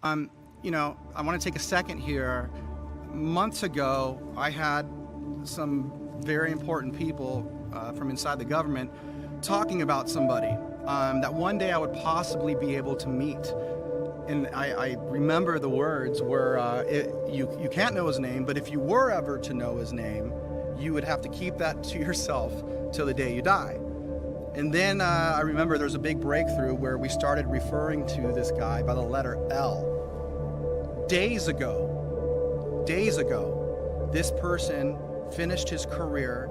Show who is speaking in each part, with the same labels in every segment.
Speaker 1: I want to take a second here. Months ago, I had some very important people from inside the government talking about somebody that one day I would possibly be able to meet. And I remember the words were, you can't know his name, but if you were ever to know his name, you would have to keep that to yourself till the day you die. And then I remember there was a big breakthrough where we started referring to this guy by the letter L. Days ago, this person finished his career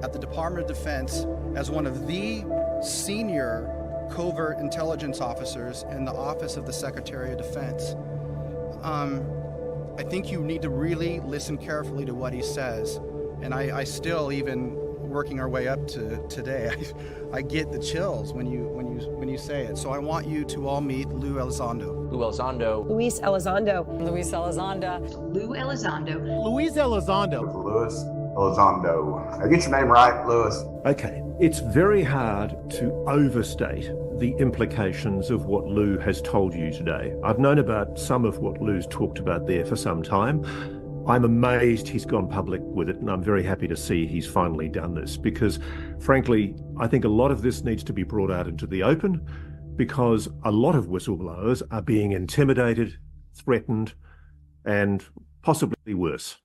Speaker 1: at the Department of Defense as one of the senior covert intelligence officers in the Office of the Secretary of Defense. I think you need to really listen carefully to what he says. And I still, even working our way up to today, I get the chills when you say it. So I want you to all meet Lue Elizondo.
Speaker 2: Lue Elizondo.
Speaker 3: Luis Elizondo.
Speaker 4: Luis Elizondo.
Speaker 5: Lue Elizondo.
Speaker 6: Luis Elizondo.
Speaker 7: Luis Elizondo. Now get your name right, Luis.
Speaker 8: Okay, it's very hard to overstate the implications of what Lue has told you today. I've known about some of what Lue's talked about there for some time. I'm amazed he's gone public with it, and I'm very happy to see he's finally done this because, frankly, I think a lot of this needs to be brought out into the open because a lot of whistleblowers are being intimidated, threatened, and possibly worse.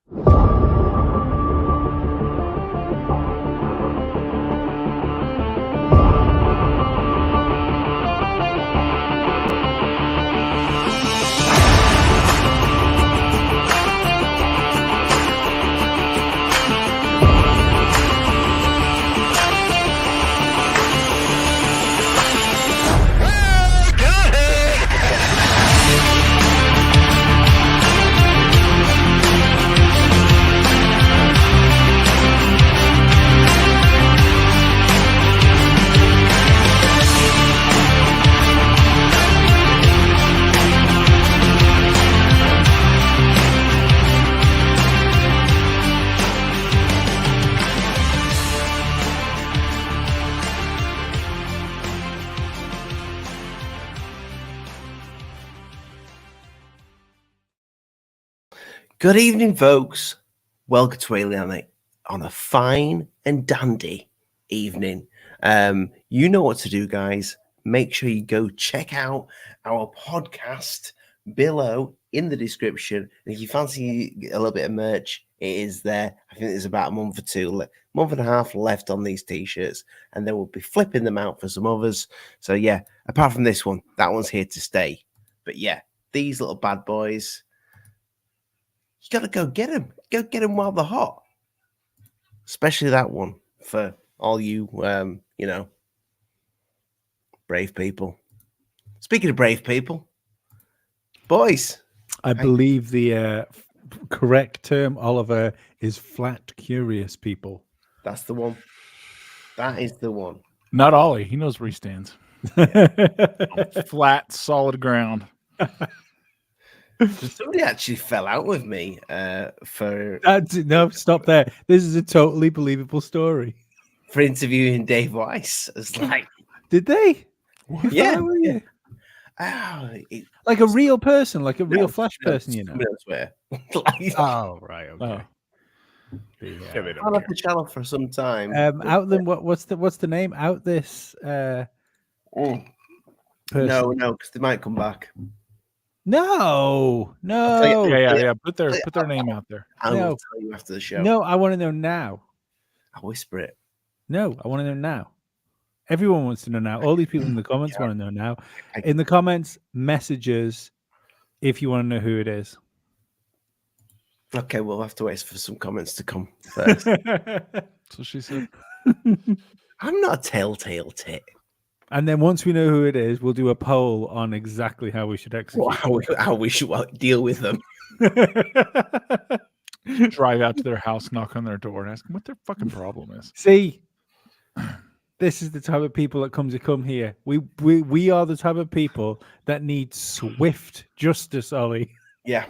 Speaker 9: Good evening, folks. Welcome to Alienate on a fine and dandy evening. You know what to do, guys. Make sure you go check out our podcast below in the description. And if you fancy a little bit of merch, it is there. I think there's about a month and a half left on these t-shirts, and then we'll be flipping them out for some others. So yeah, apart from this one, that one's here to stay. But yeah, these little bad boys, you got to go get them. Go get them while they're hot. Especially that one for all you, brave people. Speaking of brave people, boys.
Speaker 6: I believe the correct term, Oliver, is flat, curious people.
Speaker 9: That's the one. That is the one.
Speaker 10: Not Ollie. He knows where he stands. Flat, solid ground.
Speaker 9: Somebody actually fell out with me for
Speaker 6: no, stop there. This is a totally believable story.
Speaker 9: For interviewing Dave Weiss. It's like,
Speaker 6: did they?
Speaker 9: Yeah.
Speaker 6: Like a real person, like a real flash person, you know.
Speaker 9: Oh,
Speaker 6: right. Okay.
Speaker 9: I'll have the channel for some time.
Speaker 6: Outland, what's the name? Out this person.
Speaker 9: No, because they might come back.
Speaker 6: No.
Speaker 10: Yeah. Put their name out there.
Speaker 9: I will tell you after the show.
Speaker 6: No, I want to know now.
Speaker 9: I'll whisper it.
Speaker 6: No, I want to know now. Everyone wants to know now. All these people in the comments want to know now. In the comments, messages if you want to know who it is.
Speaker 9: Okay, we'll have to wait for some comments to come first.
Speaker 10: So she said.
Speaker 9: I'm not a telltale tit.
Speaker 6: And then once we know who it is, we'll do a poll on exactly how we should execute.
Speaker 9: How we should deal with them.
Speaker 10: Drive out to their house, knock on their door, and ask them what their fucking problem is.
Speaker 6: See, this is the type of people that come here. We are the type of people that need swift justice, Ollie.
Speaker 9: Yeah.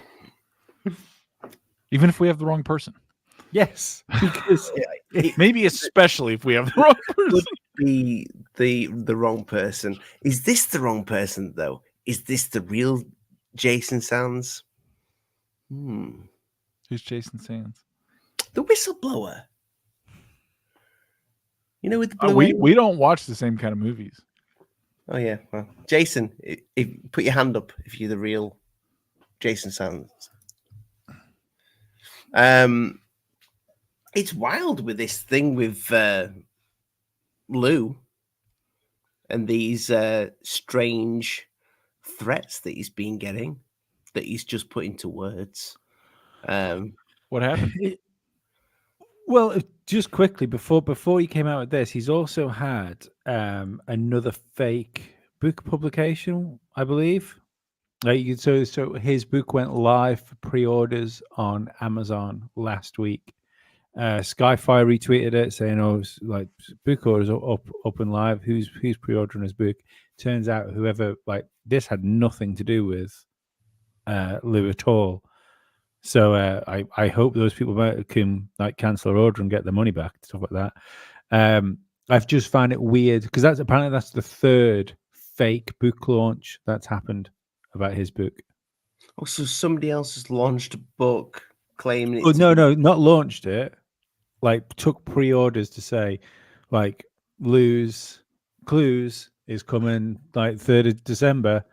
Speaker 10: Even if we have the wrong person.
Speaker 6: Yes, because
Speaker 10: maybe especially if we have the wrong person.
Speaker 9: Be the wrong person. Is this the wrong person though? Is this the real Jason Sands.
Speaker 10: Who's Jason Sands?
Speaker 9: The whistleblower. You know, with the blue.
Speaker 10: We don't watch the same kind of movies.
Speaker 9: Oh yeah, well, Jason, if put your hand up if you're the real Jason Sands. It's wild with this thing with Lue and these strange threats that he's been getting, that he's just put into words.
Speaker 10: What happened?
Speaker 6: Well, just quickly before he came out with this, he's also had another fake book publication, I believe. So his book went live for pre-orders on Amazon last week. Skyfire retweeted it saying, "Oh, it's like book orders are up and live. Who's pre-ordering his book?" Turns out whoever this had nothing to do with Lue at all. So I hope those people can cancel their order and get their money back, stuff like that. I've just found it weird because that's the third fake book launch that's happened about his book.
Speaker 9: Oh, so somebody else has launched a book claiming
Speaker 6: Oh,
Speaker 9: it's...
Speaker 6: no, not launched it. Took pre-orders to say, Lue's Clues is coming 3rd of December,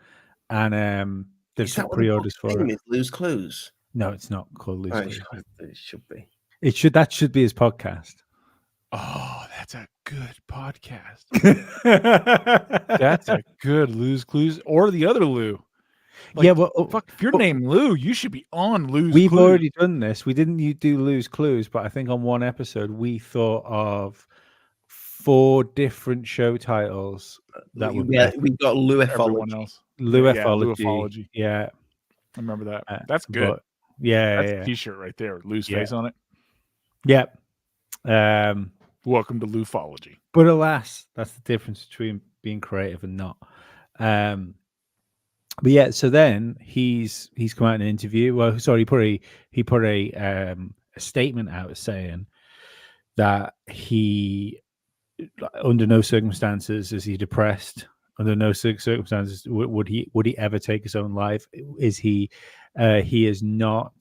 Speaker 6: and they've took pre-orders for it.
Speaker 9: Lue's Clues?
Speaker 6: No, it's not called Lue's Clues.
Speaker 9: It should be.
Speaker 6: That should be his podcast.
Speaker 10: Oh, that's a good podcast. That's a good Lue's Clues, or the other Lue. Fuck, if you're named Lue, you should be on Lue's Clues.
Speaker 6: We've already done this. We didn't do Lue's Clues, but I think on one episode we thought of 4 different show titles that
Speaker 9: we got Lueology.
Speaker 6: Lueology. Yeah.
Speaker 10: I remember that. That's good. That's a t-shirt right there. Lue's face on it.
Speaker 6: Yep.
Speaker 10: Welcome to Lueology.
Speaker 6: But alas, that's the difference between being creative and not. But yeah, so then he's come out in an interview. Well, sorry, he put a statement out saying that he, under no circumstances is he depressed. Under no circumstances would he ever take his own life. He is not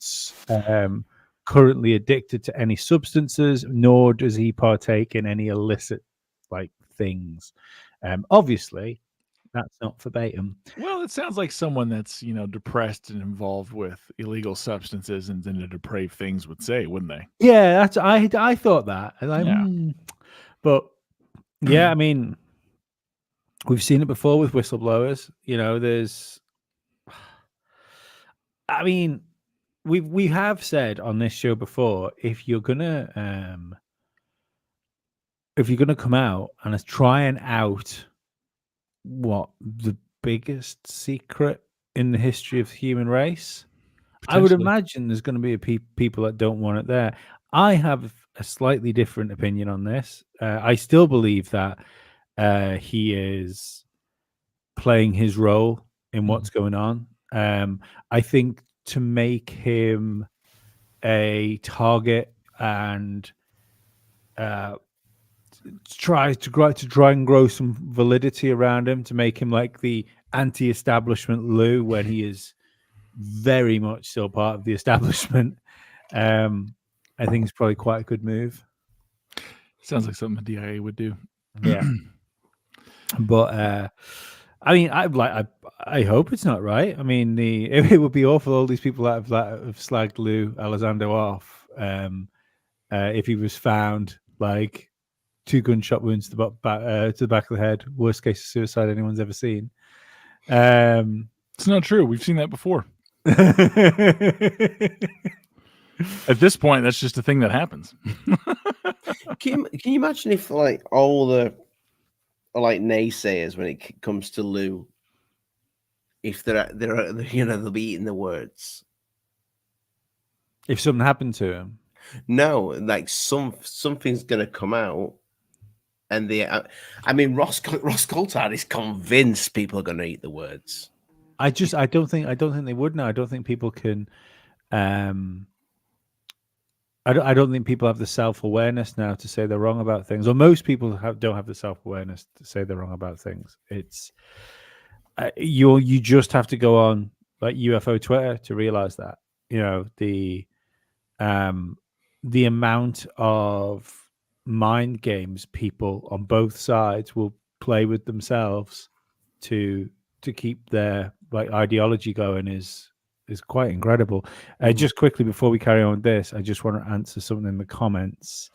Speaker 6: currently addicted to any substances, nor does he partake in any illicit things. Obviously, that's not verbatim.
Speaker 10: Well, it sounds like someone that's depressed and involved with illegal substances and into depraved things would say, wouldn't they?
Speaker 6: Yeah, that's I thought that, and but yeah, I mean, we've seen it before with whistleblowers. We have said on this show before, if you're gonna come out and try and out what the biggest secret in the history of the human race, I would imagine there's going to be people that don't want it there. I have a slightly different opinion on this. I still believe that he is playing his role in what's going on. I think to make him a target and try and grow some validity around him, to make him like the anti-establishment Lue when he is very much still part of the establishment. I think it's probably quite a good move.
Speaker 10: Sounds like something the DIA would do.
Speaker 6: Yeah. But I mean, I hope it's not right. I mean, it would be awful, all these people that have slagged Lue Elizondo off, if he was found 2 gunshot wounds to the back of the head, worst case of suicide anyone's ever seen.
Speaker 10: It's not true. We've seen that before. At this point, that's just a thing that happens.
Speaker 9: Can you imagine if all the naysayers when it comes to Lue, if they're they'll be eating the words
Speaker 6: if something happened to him?
Speaker 9: No, something's gonna come out, and Ross Coulthard is convinced people are gonna eat the words. I
Speaker 6: don't think they would now. I don't think people can. I don't think people have the self-awareness now to say they're wrong about things, or most people don't have the self-awareness to say they're wrong about things. It's you just have to go on like UFO Twitter to realize that, you know, the amount of mind games people on both sides will play with themselves to keep their like ideology going is quite incredible. Just quickly before we carry on with this, I just want to answer something in the comments.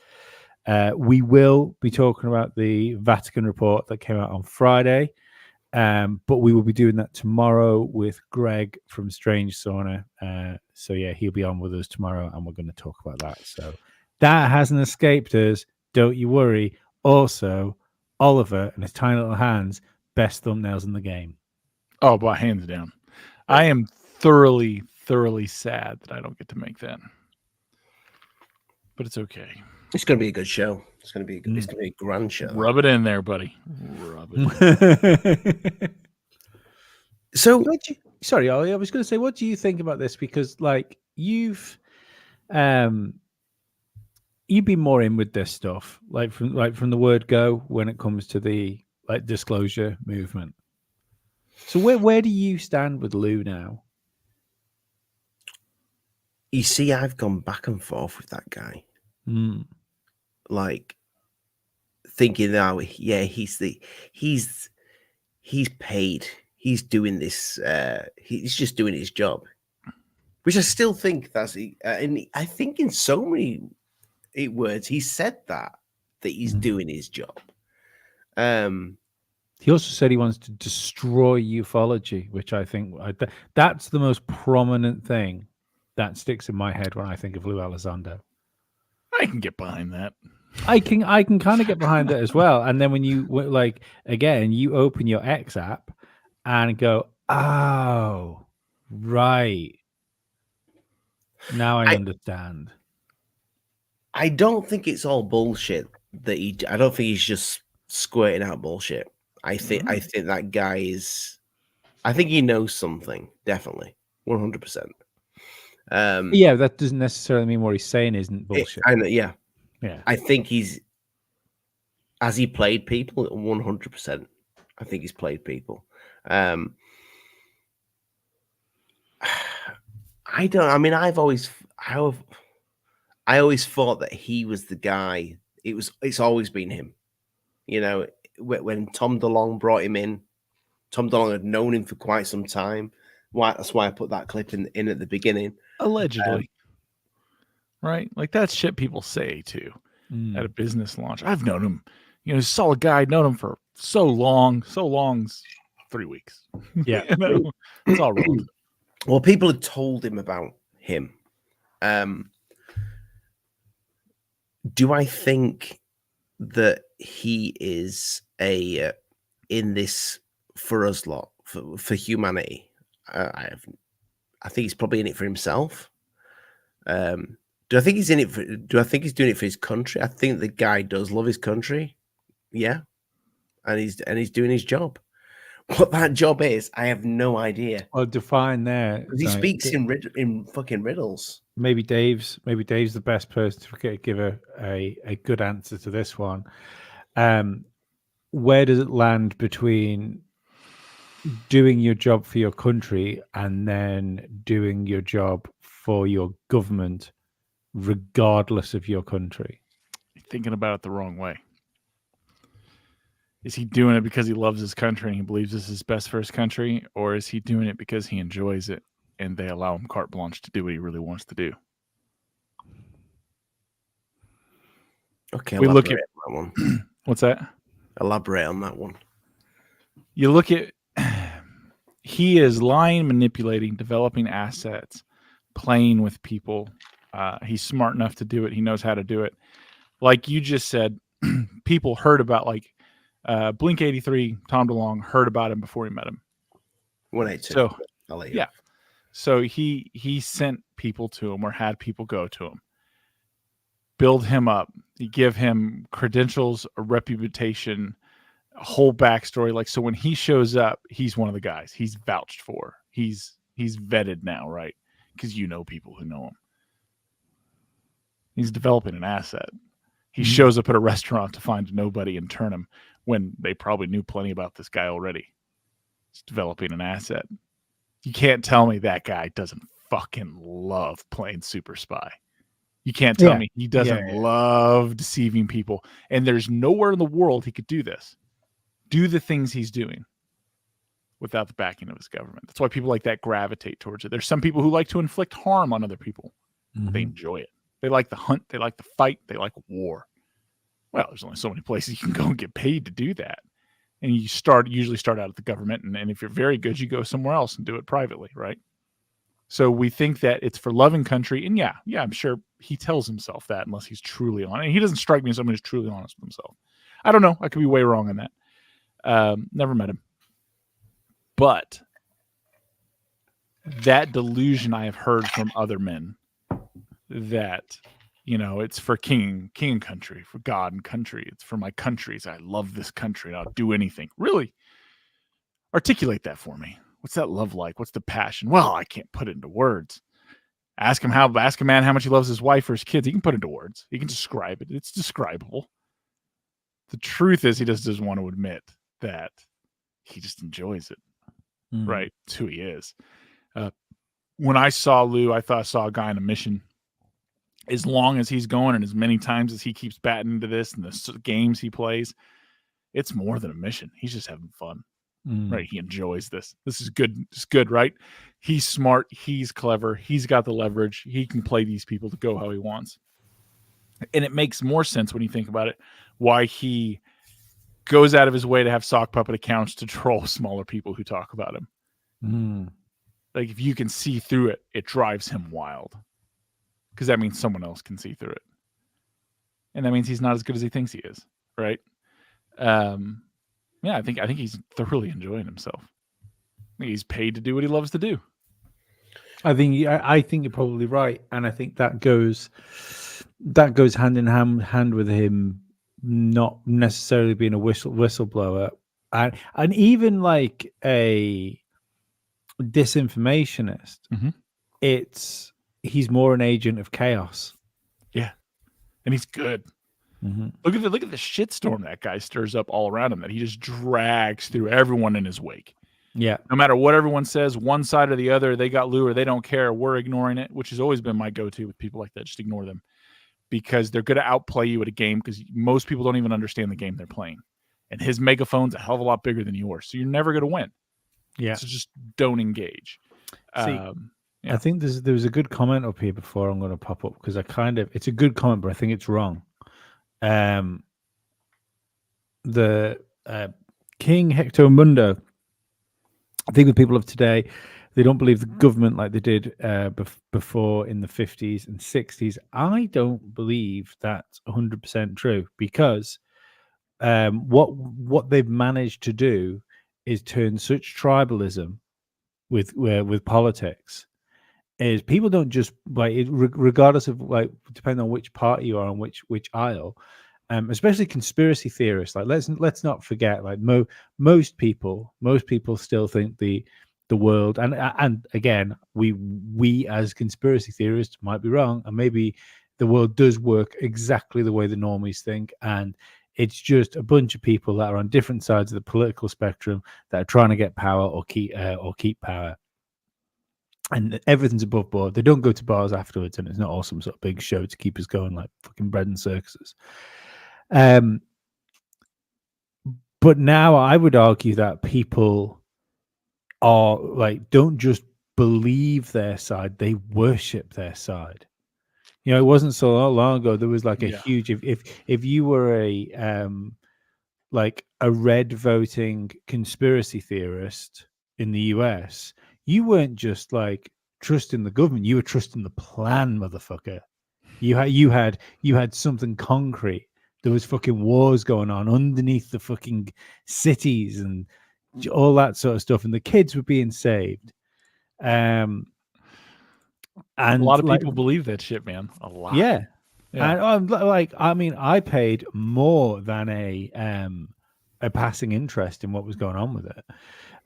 Speaker 6: We will be talking about the Vatican report that came out on Friday, but we will be doing that tomorrow with Greg from Strange Sauna. So yeah, he'll be on with us tomorrow, and we're going to talk about that. So that hasn't escaped us. Don't you worry. Also, Oliver and his tiny little hands, best thumbnails in the game.
Speaker 10: Oh, by hands down. I am thoroughly sad that I don't get to make that. But it's okay.
Speaker 9: It's going to be a good show. It's going to be a grand show.
Speaker 10: Rub it in there, buddy. Rub it.
Speaker 9: So,
Speaker 6: sorry, Ollie, I was going to say, what do you think about this? Because like you've been more in with this stuff, like from the word go when it comes to the like disclosure movement. So where do you stand with Lue now?
Speaker 9: You see, I've gone back and forth with that guy. Like thinking now, yeah, he's paid. He's doing this. He's just doing his job, which I still think and I think in so many words he said that he's doing his job.
Speaker 6: He also said he wants to destroy ufology, which I think that's the most prominent thing that sticks in my head when I think of Lue Elizondo.
Speaker 10: I can get behind that.
Speaker 6: I can kind of get behind it as well. And then when you like again, you open your X app and go, oh, right. Now I understand.
Speaker 9: I don't think it's all bullshit I don't think he's just squirting out bullshit. I think that guy is. I think he knows something. Definitely, 100%.
Speaker 6: Yeah, that doesn't necessarily mean what he's saying isn't bullshit.
Speaker 9: I know. Yeah.
Speaker 6: Yeah.
Speaker 9: I think has he played people? 100%. I think he's played people. I mean, I always thought that he was the guy. It's always been him. You know, when Tom DeLonge brought him in, Tom DeLonge had known him for quite some time. That's why I put that clip in at the beginning.
Speaker 10: Allegedly. Right? Like that's shit people say too at a business launch. I've known him, you know, solid guy, known him for so long's 3 weeks.
Speaker 6: Yeah.
Speaker 10: You know, it's all wrong.
Speaker 9: Well, people had told him about him. Do I think that he is in this for us lot, for humanity? I think he's probably in it for himself. Do I think he's in it do I think he's doing it for his country? I think the guy does love his country. Yeah. And he's doing his job. What that job is, I have no idea.
Speaker 6: Well, define there.
Speaker 9: He speaks in fucking riddles.
Speaker 6: Maybe Dave's the best person to give a good answer to this one. Where does it land between doing your job for your country and then doing your job for your government, regardless of your country?
Speaker 10: You're thinking about it the wrong way. Is he doing it because he loves his country and he believes this is best for his country? Or is he doing it because he enjoys it and they allow him carte blanche to do what he really wants to do?
Speaker 9: Okay,
Speaker 10: we look at
Speaker 9: that one.
Speaker 10: What's that?
Speaker 9: Elaborate on that one.
Speaker 10: You look at, he is lying, manipulating, developing assets, playing with people. He's smart enough to do it. He knows how to do it. Like you just said, people heard about like Blink 83, Tom DeLonge heard about him before he met him.
Speaker 9: 182.
Speaker 10: So
Speaker 9: I'll let you.
Speaker 10: Yeah. So he sent people to him or had people go to him, build him up, give him credentials, a reputation, a whole backstory. Like, so when he shows up, he's one of the guys. He's vouched for. He's vetted now, right? Because you know people who know him. He's developing an asset. He shows up at a restaurant to find nobody and turn him when they probably knew plenty about this guy already. He's developing an asset. You can't tell me that guy doesn't fucking love playing super spy. You can't tell me he doesn't love deceiving people. And there's nowhere in the world he could do this. Do the things he's doing without the backing of his government. That's why people like that gravitate towards it. There's some people who like to inflict harm on other people. Mm-hmm. They enjoy it. They like the hunt. They like the fight. They like war. Well, there's only so many places you can go and get paid to do that. And you usually start out at the government. And if you're very good, you go somewhere else and do it privately, right? So we think that it's for loving country. And yeah, I'm sure he tells himself that unless he's truly honest. And he doesn't strike me as someone who's truly honest with himself. I don't know. I could be way wrong on that. Never met him. But that delusion I have heard from other men that, it's for king and country, for God and country. It's for my countries. I love this country. I'll do anything. Really? Articulate that for me. What's that love like? What's the passion? Well, I can't put it into words. Ask a man how much he loves his wife or his kids. He can put it into words. He can describe it. It's describable. The truth is he just doesn't want to admit that he just enjoys it. Right? It's who he is. When I saw Lue, I thought I saw a guy on a mission. As long as he's going and as many times as he keeps batting into this and the games he plays, it's more than a mission. He's just having fun. Right? He enjoys this. This is good. It's good, right? He's smart. He's clever. He's got the leverage. He can play these people to go how he wants. And it makes more sense when you think about it, why he goes out of his way to have sock puppet accounts to troll smaller people who talk about him. Like, if you can see through it, it drives him wild. Because that means someone else can see through it. And that means he's not as good as he thinks he is, right? I think he's thoroughly enjoying himself. He's paid to do what he loves to do.
Speaker 6: I think you're probably right, and I think that goes hand in hand with him not necessarily being a whistleblower, and even like a disinformationist. He's more an agent of chaos. Yeah,
Speaker 10: and he's good. Look at the shitstorm that guy stirs up all around him, that he just drags through everyone in his wake.
Speaker 6: Yeah.
Speaker 10: No matter what everyone says, one side or the other, they got Lue or they don't care. We're ignoring it, which has always been my go-to with people like that. Just ignore them because they're going to outplay you at a game because most people don't even understand the game they're playing. And his megaphone's a hell of a lot bigger than yours. So you're never going to win.
Speaker 6: Yeah.
Speaker 10: So just don't engage.
Speaker 6: I think there's a good comment up here before I'm going to pop up because it's a good comment, but I think it's wrong. The King Hector Mundo, I think the people of today, they don't believe the government like they did before in the 50s and 60s. I don't believe that's 100% true because what they've managed to do is turn such tribalism with politics is people don't just like it, regardless of like depending on which party you are on which aisle, especially conspiracy theorists. Like let's not forget, like most people still think the world and again we as conspiracy theorists might be wrong, and maybe the world does work exactly the way the normies think, and it's just a bunch of people that are on different sides of the political spectrum that are trying to get power or keep power. And everything's above board. They don't go to bars afterwards, and it's not awesome sort of big show to keep us going like fucking bread and circuses. But now I would argue that people are like don't just believe their side; they worship their side. It wasn't so long ago there was like a huge if you were a red voting conspiracy theorist in the US. You weren't just like trusting the government; you were trusting the plan, motherfucker. You had something concrete. There was fucking wars going on underneath the fucking cities and all that sort of stuff, and the kids were being saved. And
Speaker 10: a lot of people believe that shit, man. A lot.
Speaker 6: Yeah. And I paid more than a passing interest in what was going on with it.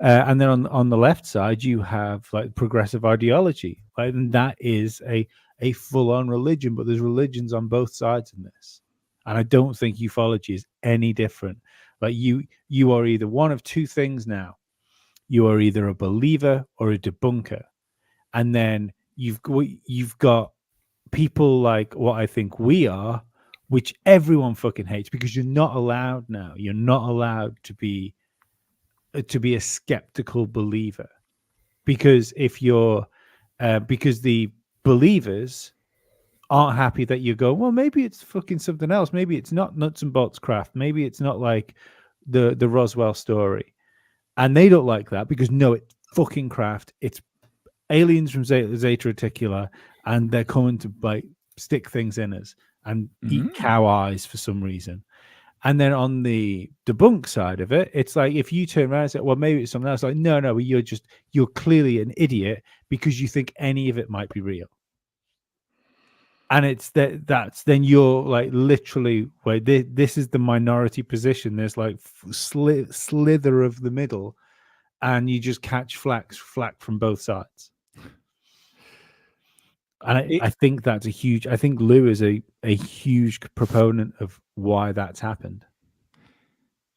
Speaker 6: And then on the left side, you have like progressive ideology, right? And that is a full-on religion, but there's religions on both sides in this. And I don't think ufology is any different. Like you are either one of two things now. you are either a believer or a debunker. And then you've got people like what I think we are, which everyone fucking hates, because you're not allowed now. You're not allowed to be a skeptical believer, because if you're because the believers aren't happy that you go, well, maybe it's fucking something else. Maybe it's not nuts and bolts craft. Maybe it's not like the Roswell story. And they don't like that because no, it's fucking craft. It's aliens from Zeta Reticula, and they're coming to like stick things in us and eat cow eyes for some reason. And then on the debunk side of it, it's like if you turn around and say, well, maybe it's something else, like, no, you're clearly an idiot because you think any of it might be real. And it's that's then you're like literally where this is the minority position. There's like slither of the middle, and you just catch flack from both sides. And I think that's a huge. I think Lue is a huge proponent of why that's happened.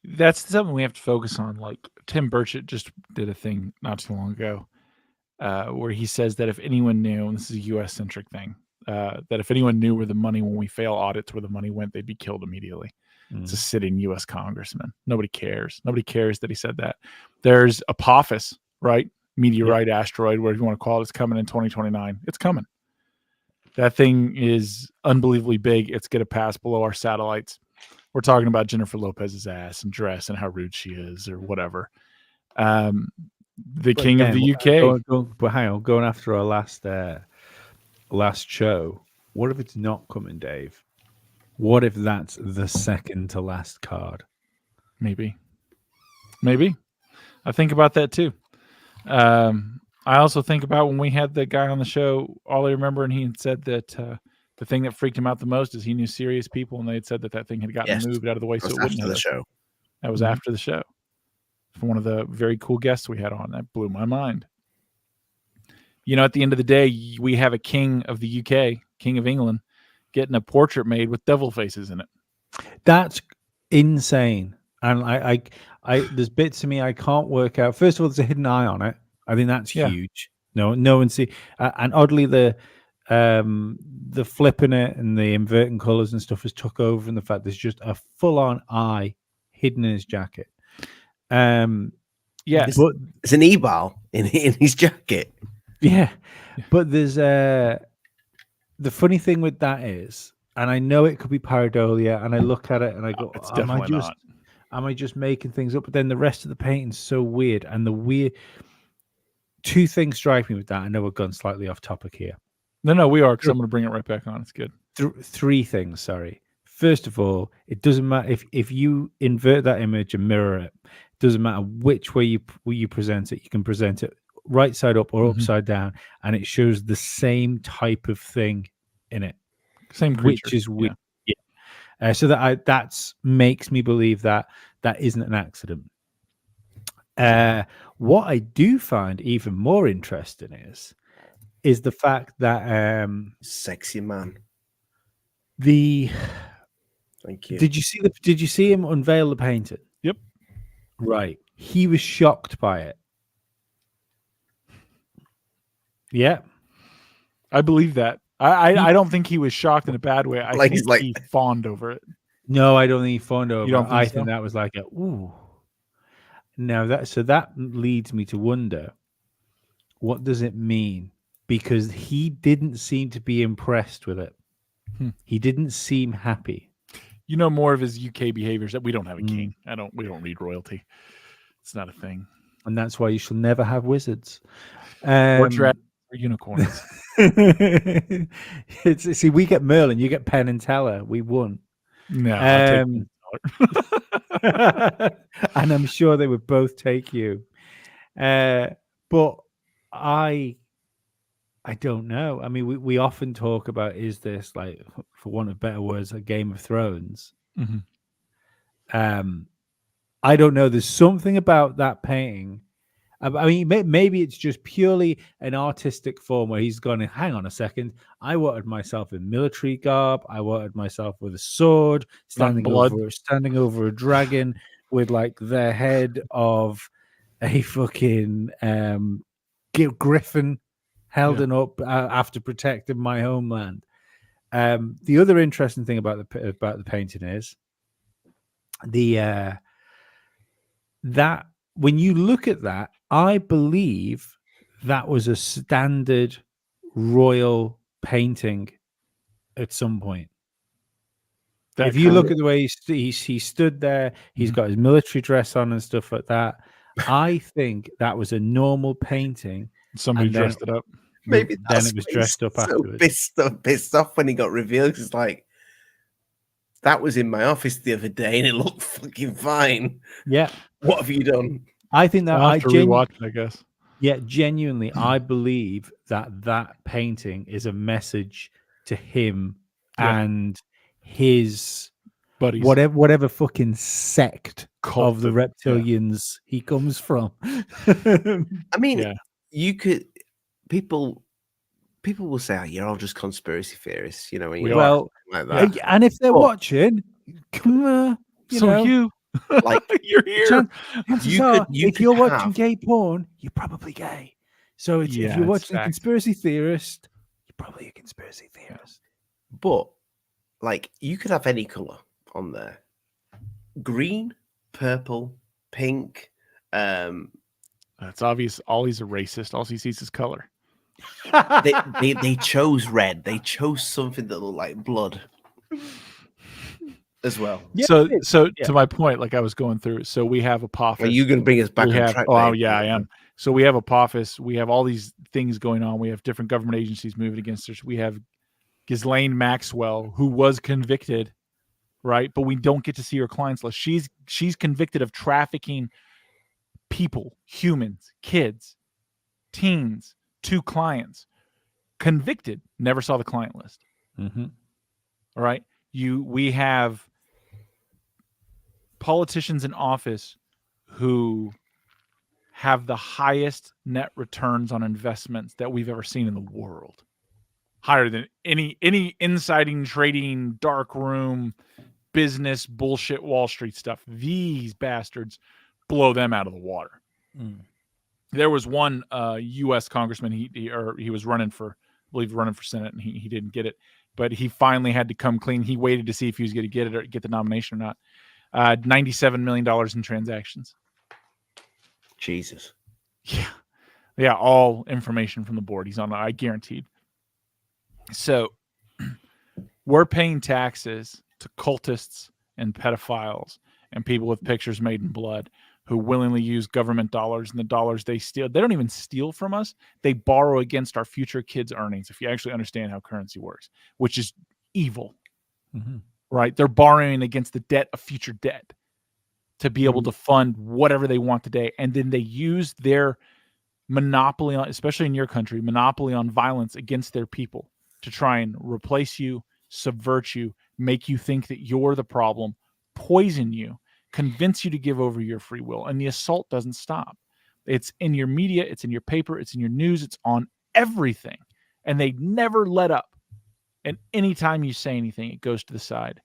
Speaker 10: That's something we have to focus on. Like Tim Burchett just did a thing not too long ago, where he says that if anyone knew, and this is a U.S. centric thing, that if anyone knew where the money, when we fail audits, where the money went, they'd be killed immediately. It's a sitting U.S. congressman. Nobody cares. Nobody cares that he said that. There's Apophis, right? Meteorite, asteroid, whatever you want to call it. It's coming in 2029. It's coming. That thing is unbelievably big. It's going to pass below our satellites. We're talking about Jennifer Lopez's ass and dress and how rude she is or whatever. The king of the UK.
Speaker 6: But hang on, going after our last show, what if it's not coming, Dave? What if that's the second to last card?
Speaker 10: Maybe. I think about that too. I also think about when we had the guy on the show, all I remember, and he had said that the thing that freaked him out the most is he knew serious people, and they had said that thing had gotten moved out of the way. So it wouldn't have the show. That was after the show. From one of the very cool guests we had on. That blew my mind. You know, at the end of the day, we have a king of the UK, king of England, getting a portrait made with devil faces in it.
Speaker 6: That's insane. And I there's bits of me I can't work out. First of all, there's a hidden eye on it. I think that's huge. No one see. And oddly, the flipping it and the inverting colors and stuff has took over, and the fact there's just a full-on eye hidden in his jacket. But
Speaker 9: it's an e-ball in his jacket.
Speaker 6: Yeah, but there's the funny thing with that is, and I know it could be pareidolia, and I look at it and I go,
Speaker 10: it's definitely not.
Speaker 6: Am I just making things up? But then the rest of the painting's so weird, and the weird. Two things strike me with that. I know we're gone slightly off topic here.
Speaker 10: No, we are, because I'm going to bring it right back on. It's good.
Speaker 6: Three things, sorry. First of all, it doesn't matter if you invert that image and mirror it. It doesn't matter which way you present it. You can present it right side up or upside down, and it shows the same type of thing in it.
Speaker 10: Same creature.
Speaker 6: Which is weird. Yeah. So that makes me believe that isn't an accident. What I do find even more interesting is the fact that
Speaker 9: sexy man.
Speaker 6: Thank you. Did you see him unveil the painting?
Speaker 10: Yep.
Speaker 6: Right. He was shocked by it. Yeah.
Speaker 10: I believe that. I don't think he was shocked in a bad way. I think he fawned over it.
Speaker 6: No, I don't think he fawned over
Speaker 10: it.
Speaker 6: I think that was like a ooh. Now that leads me to wonder, what does it mean? Because he didn't seem to be impressed with it. He didn't seem happy.
Speaker 10: You know more of his UK behaviors. That we don't have a king. We don't read royalty. It's not a thing.
Speaker 6: And that's why you shall never have wizards.
Speaker 10: Or dragons or unicorns.
Speaker 6: See, we get Merlin, you get Penn and Teller. We won.
Speaker 10: No,
Speaker 6: and I'm sure they would both take you. But I don't know. I mean, we often talk about, is this, like, for want of better words, a Game of Thrones?
Speaker 10: Mm-hmm.
Speaker 6: I don't know. There's something about that painting. I mean, maybe it's just purely an artistic form where he's gone, hang on a second, I wanted myself in military garb. I wanted myself with a sword, standing over a dragon with like the head of a fucking griffin held up after protecting my homeland. The other interesting thing about the painting is that when you look at that, I believe that was a standard royal painting at some point.
Speaker 10: That
Speaker 6: if you look at the way he stood there, he's got his military dress on and stuff like that. I think that was a normal painting.
Speaker 10: Somebody dressed it up.
Speaker 9: Maybe
Speaker 6: then it was dressed up afterwards.
Speaker 9: Pissed off when he got revealed. It's like, that was in my office the other day and it looked fucking fine.
Speaker 6: Yeah.
Speaker 9: What have you done?
Speaker 6: I think that
Speaker 10: I'll have to rewatch it, I guess.
Speaker 6: Yeah, genuinely, I believe that painting is a message to him and his
Speaker 10: buddies,
Speaker 6: whatever fucking sect
Speaker 10: cult
Speaker 6: of the reptilians he comes from.
Speaker 9: I mean, you could people will say, oh, you're all just conspiracy theorists, you know. Like that.
Speaker 6: And if they're watching, come on,
Speaker 10: you
Speaker 9: like
Speaker 10: you're here.
Speaker 6: If you're watching gay porn, you're probably gay. So if you're watching a conspiracy theorist, you're probably a conspiracy theorist.
Speaker 9: But like, you could have any color on there: green, purple, pink.
Speaker 10: It's obvious. Ollie's a racist. All he sees is color.
Speaker 9: they chose red. They chose something that looked like blood as well.
Speaker 10: So to my point, like I was going through. So we have Apophis.
Speaker 9: Are you going to bring us back on track?
Speaker 10: Oh yeah, I am. So we have Apophis. We have all these things going on. We have different government agencies moving against us. We have Ghislaine Maxwell, who was convicted, right? But we don't get to see her clients list. She's convicted of trafficking people, humans, kids, teens, to clients. Convicted, never saw the client list.
Speaker 6: Mm-hmm.
Speaker 10: All right. We have politicians in office who have the highest net returns on investments that we've ever seen in the world. Higher than any insiding, trading, dark room, business, bullshit, Wall Street stuff. These bastards blow them out of the water.
Speaker 6: Mm.
Speaker 10: There was one U.S. congressman. He was running for, I believe, running for Senate, and he didn't get it. But he finally had to come clean. He waited to see if he was going to get it or get the nomination or not. $97 million in transactions.
Speaker 9: Jesus.
Speaker 10: Yeah. All information from the board. He's on. I guaranteed. So we're paying taxes to cultists and pedophiles and people with pictures made in blood who willingly use government dollars, and the dollars they steal. They don't even steal from us. They borrow against our future kids' earnings, if you actually understand how currency works, which is evil, right? They're borrowing against the debt of future debt to be able to fund whatever they want today. And then they use their monopoly on, especially in your country, monopoly on violence against their people to try and replace you, subvert you, make you think that you're the problem, poison you, convince you to give over your free will. And the assault doesn't stop. It's in your media, it's in your paper, it's in your news, it's on everything. And they never let up. And anytime you say anything, it goes to the side.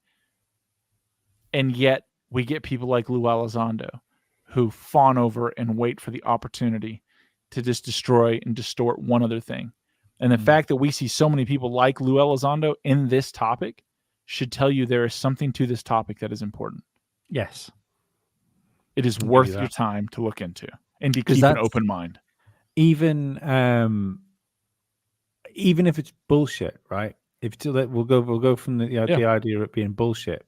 Speaker 10: And yet we get people like Lue Elizondo who fawn over and wait for the opportunity to just destroy and distort one other thing. And the fact that we see so many people like Lue Elizondo in this topic should tell you there is something to this topic that is important.
Speaker 6: Yes.
Speaker 10: It is worth your time to look into and to keep an open mind.
Speaker 6: Even if it's bullshit, right? We'll go from the idea of it being bullshit.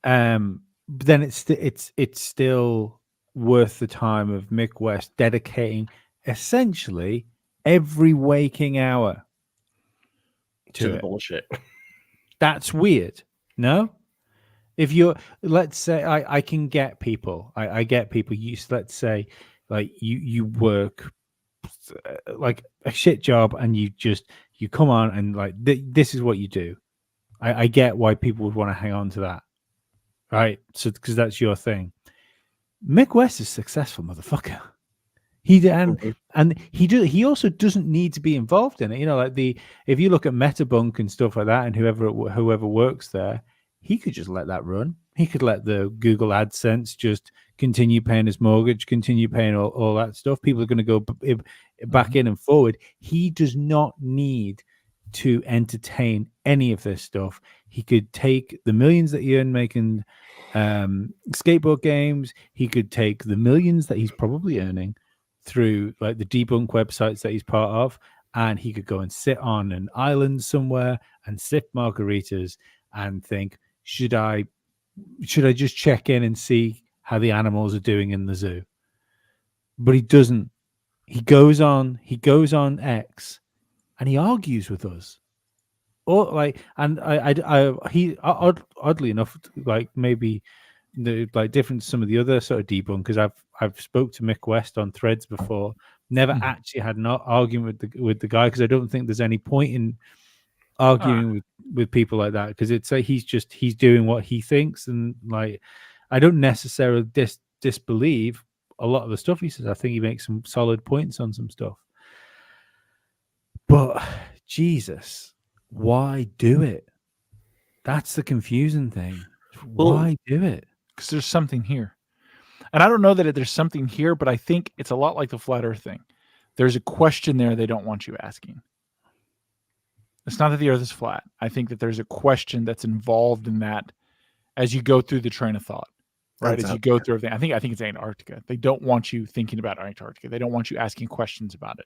Speaker 6: Then it's still worth the time of Mick West dedicating essentially every waking hour to
Speaker 9: the bullshit.
Speaker 6: That's weird. No? If you're, let's say, I can get people. I get people. Let's say, like you work like a shit job, and you come on and like this is what you do. I get why people would want to hang on to that, right? So because that's your thing. Mick West is a successful motherfucker. He also doesn't need to be involved in it. You know, like if you look at Metabunk and stuff like that, and whoever works there. He could just let that run. He could let the Google AdSense just continue paying his mortgage, continue paying all that stuff. People are going to go back in and forward. He does not need to entertain any of this stuff. He could take the millions that he earned making skateboard games. He could take the millions that he's probably earning through like the debunk websites that he's part of, and he could go and sit on an island somewhere and sip margaritas and think, should I just check in and see how the animals are doing in the zoo? But he doesn't. He goes on X and he argues with us. Or like, and he oddly enough, like maybe like different to some of the other sort of debunkers. I've spoke to Mick West on Threads before. Never actually had an argument with the guy, because I don't think there's any point in arguing with people like that, because it's like he's doing what he thinks, and like I don't necessarily disbelieve a lot of the stuff he says. I think he makes some solid points on some stuff, but Jesus, why do it? That's the confusing thing. Why do it?
Speaker 10: Because there's something here. And I don't know that there's something here, but I think it's a lot like the flat earth thing. There's a question there they don't want you asking. It's not that the earth is flat. I think that there's a question that's involved in that as you go through the train of thought, right? As you go through everything. I think it's Antarctica. They don't want you thinking about Antarctica. They don't want you asking questions about it.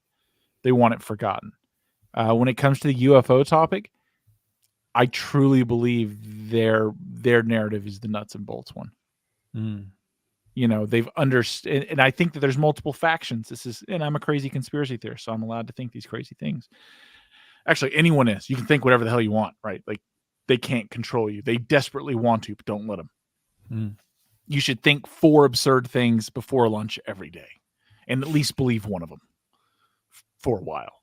Speaker 10: They want it forgotten. When it comes to the UFO topic, I truly believe their narrative is the nuts and bolts one. You know, they've understood, and I think that there's multiple factions. And I'm a crazy conspiracy theorist, so I'm allowed to think these crazy things. Actually, anyone is. You can think whatever the hell you want, right? Like, they can't control you. They desperately want to, but don't let them. You should think 4 absurd things before lunch every day, and at least believe one of them for a while.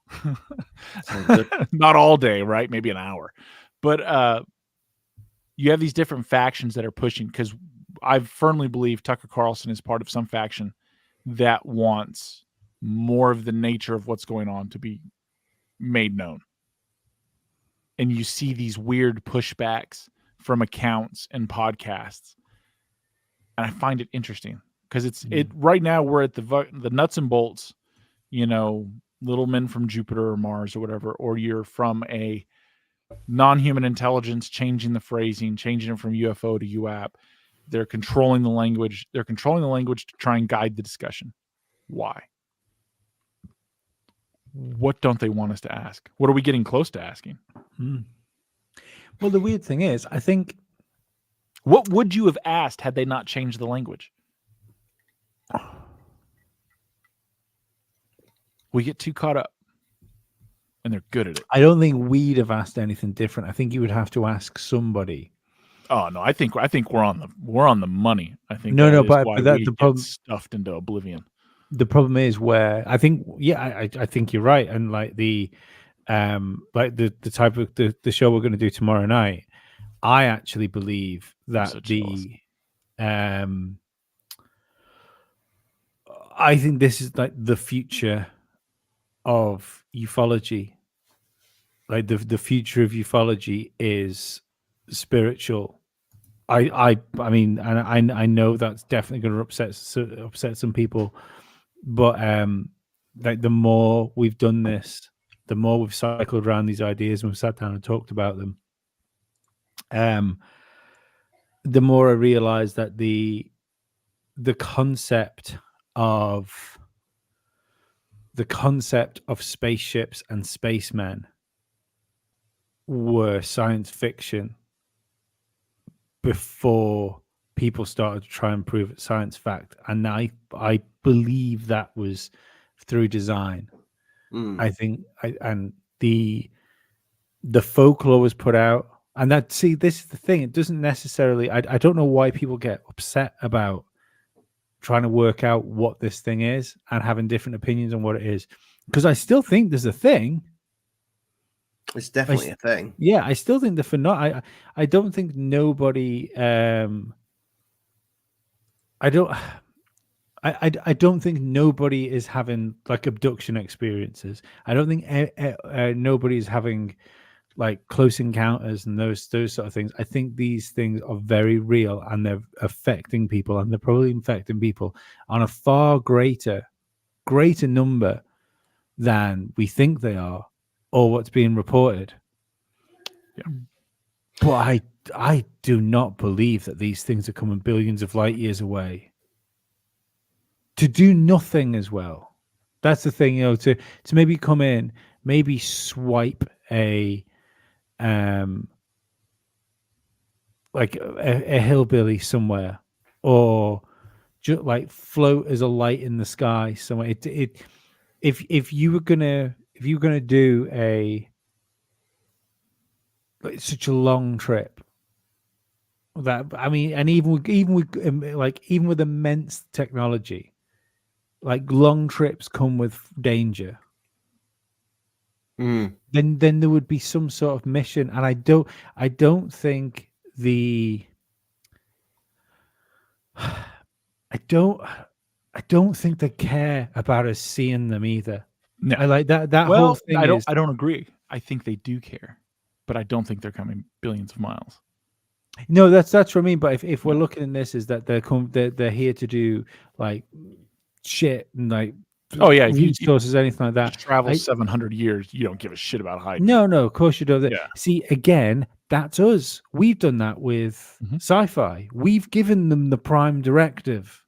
Speaker 10: Not all day, right? Maybe an hour. But you have these different factions that are pushing, because I firmly believe Tucker Carlson is part of some faction that wants more of the nature of what's going on to be made known. And you see these weird pushbacks from accounts and podcasts. And I find it interesting, because it right now we're at the nuts and bolts, you know, little men from Jupiter or Mars or whatever, or you're from a non-human intelligence, changing the phrasing, changing it from UFO to UAP. They're controlling the language. They're controlling the language to try and guide the discussion. Why? What don't they want us to ask? What are we getting close to asking?
Speaker 6: Well, the weird thing is, I think,
Speaker 10: what would you have asked had they not changed the language? We get too caught up, and they're good at it.
Speaker 6: I don't think we'd have asked anything different. I think you would have to ask somebody.
Speaker 10: Oh no, I think we're on the money. I think
Speaker 6: but that's the problem.
Speaker 10: Stuffed into oblivion.
Speaker 6: The problem is where I think, I think you're right, and like the type of the show we're going to do tomorrow night, I actually believe that I think this is like the future of ufology. Like the future of ufology is spiritual. I mean, and I know that's definitely going to upset some people, but like the more we've done this, the more we've cycled around these ideas and we've sat down and talked about them, the more I realize that the concept of spaceships and spacemen were science fiction before people started to try and prove it science fact, and I believe that was through design. I think, and the folklore was put out, and this is the thing. It doesn't necessarily. I don't know why people get upset about trying to work out what this thing is and having different opinions on what it is, because I still think there's a thing.
Speaker 9: It's definitely a thing.
Speaker 6: Yeah, I still think I don't think nobody. I don't think nobody is having like abduction experiences. I don't think nobody's having like Close Encounters and those sort of things. I think these things are very real, and they're affecting people, and they're probably infecting people on a far greater number than we think they are, or what's being reported.
Speaker 10: Yeah.
Speaker 6: But I do not believe that these things are coming billions of light years away to do nothing as well. That's the thing, to maybe come in, maybe swipe a like a hillbilly somewhere, or just like float as a light in the sky somewhere. If you were gonna do such a long trip, that, I mean, and even with immense technology, like long trips come with danger. Then there would be some sort of mission, and I don't think I don't think they care about us seeing them either.
Speaker 10: No.
Speaker 6: I like that whole thing.
Speaker 10: I don't agree. I think they do care, but I don't think they're coming billions of miles.
Speaker 6: No, that's what I mean. But if we're looking at this, is that they're here to do like shit and like resources, anything like that.
Speaker 10: Travel 700 years, you don't give a shit about height.
Speaker 6: No, of course you don't.
Speaker 10: Yeah.
Speaker 6: See, again, that's us. We've done that with sci-fi. We've given them the prime directive.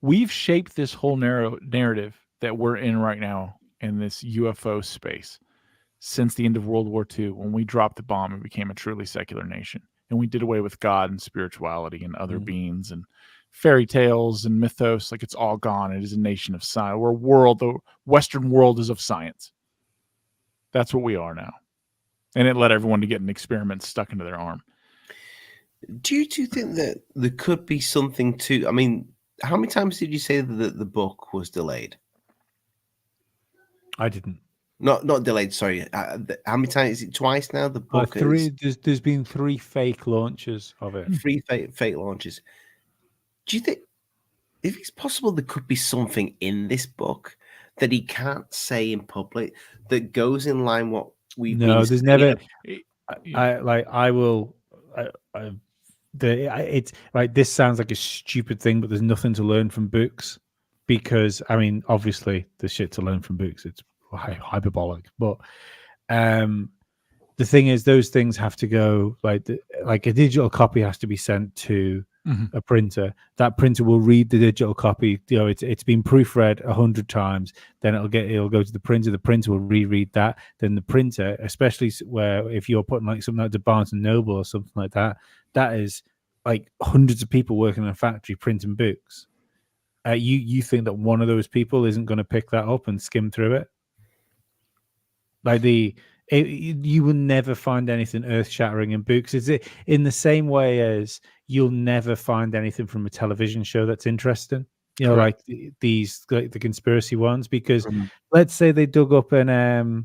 Speaker 10: We've shaped this whole narrative that we're in right now in this UFO space since the end of World War II, when we dropped the bomb and became a truly secular nation. And we did away with God and spirituality and other beings and fairy tales and mythos. Like, it's all gone. It is a nation of science. The Western world is of science. That's what we are now. And it led everyone to get an experiment stuck into their arm.
Speaker 9: Do you think that there could be something to, I mean, how many times did you say that the book was delayed?
Speaker 6: I didn't.
Speaker 9: Not delayed, sorry. How many times? Is it twice now? The book
Speaker 6: three. There's been 3 fake launches of it.
Speaker 9: 3 fake launches. Do you think, if it's possible, there could be something in this book that he can't say in public that goes in line what we've been
Speaker 6: there's
Speaker 9: saying?
Speaker 6: never. It's like, this sounds like a stupid thing, but there's nothing to learn from books, because I mean, obviously there's shit to learn from books. It's hyperbolic, but the thing is, those things have to go, like a digital copy has to be sent to a printer. That printer will read the digital copy. It's been proofread 100 times. Then it'll go to the printer. The printer will reread that. Then the printer, especially where if you're putting like something like the Barnes and Noble or something like that, that is like hundreds of people working in a factory printing books. You think that one of those people isn't going to pick that up and skim through it? Like you will never find anything earth-shattering in books. Is it in the same way as you'll never find anything from a television show that's interesting? Correct. Like the conspiracy ones, because let's say they dug up a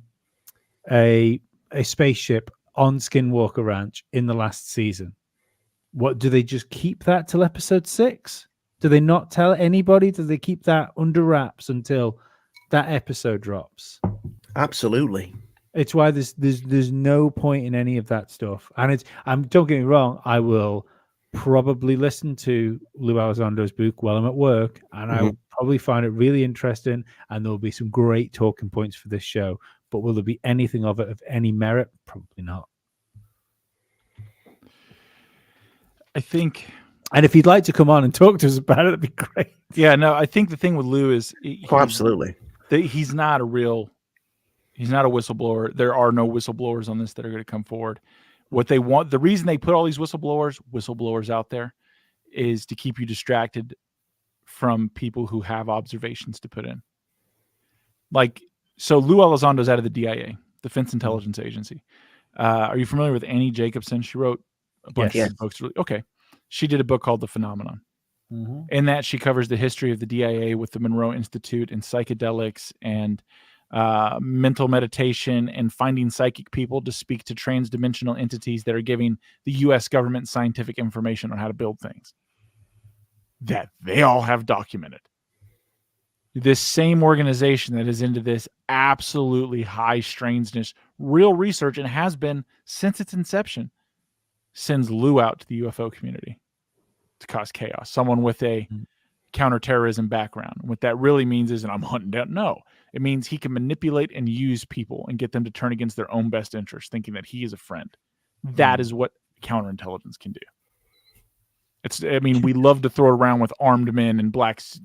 Speaker 6: spaceship on Skinwalker Ranch in the last season. What do they just keep that till episode 6? Do they not tell anybody? Do they keep that under wraps until that episode drops?
Speaker 9: Absolutely.
Speaker 6: It's why there's no point in any of that stuff. And don't get me wrong, I will probably listen to Lue Elizondo's book while I'm at work, and I will probably find it really interesting, and there'll be some great talking points for this show. But will there be anything of it of any merit? Probably not.
Speaker 10: I think.
Speaker 6: And if he'd like to come on and talk to us about it, that'd be great.
Speaker 10: Yeah, no, I think the thing with Lue is
Speaker 9: absolutely.
Speaker 10: He's not a whistleblower. There are no whistleblowers on this that are going to come forward. What they want, the reason they put all these whistleblowers out there, is to keep you distracted from people who have observations to put in. Like, so Lue Elizondo's out of the DIA, Defense Intelligence Agency. Are you familiar with Annie Jacobson? She wrote a bunch of books. Okay. She did a book called The Phenomenon. In that, she covers the history of the DIA with the Monroe Institute and psychedelics and mental meditation and finding psychic people to speak to transdimensional entities that are giving the U.S. government scientific information on how to build things that they all have documented. this same organization that is into this absolutely high strangeness, real research, and has been since its inception, sends Lue out to the UFO community to cause chaos. Someone with a counterterrorism background. What that really means isn't I'm hunting down. No, it means he can manipulate and use people and get them to turn against their own best interest, thinking that he is a friend. That is what counterintelligence can do. I mean, we love to throw it around with armed men and blacks,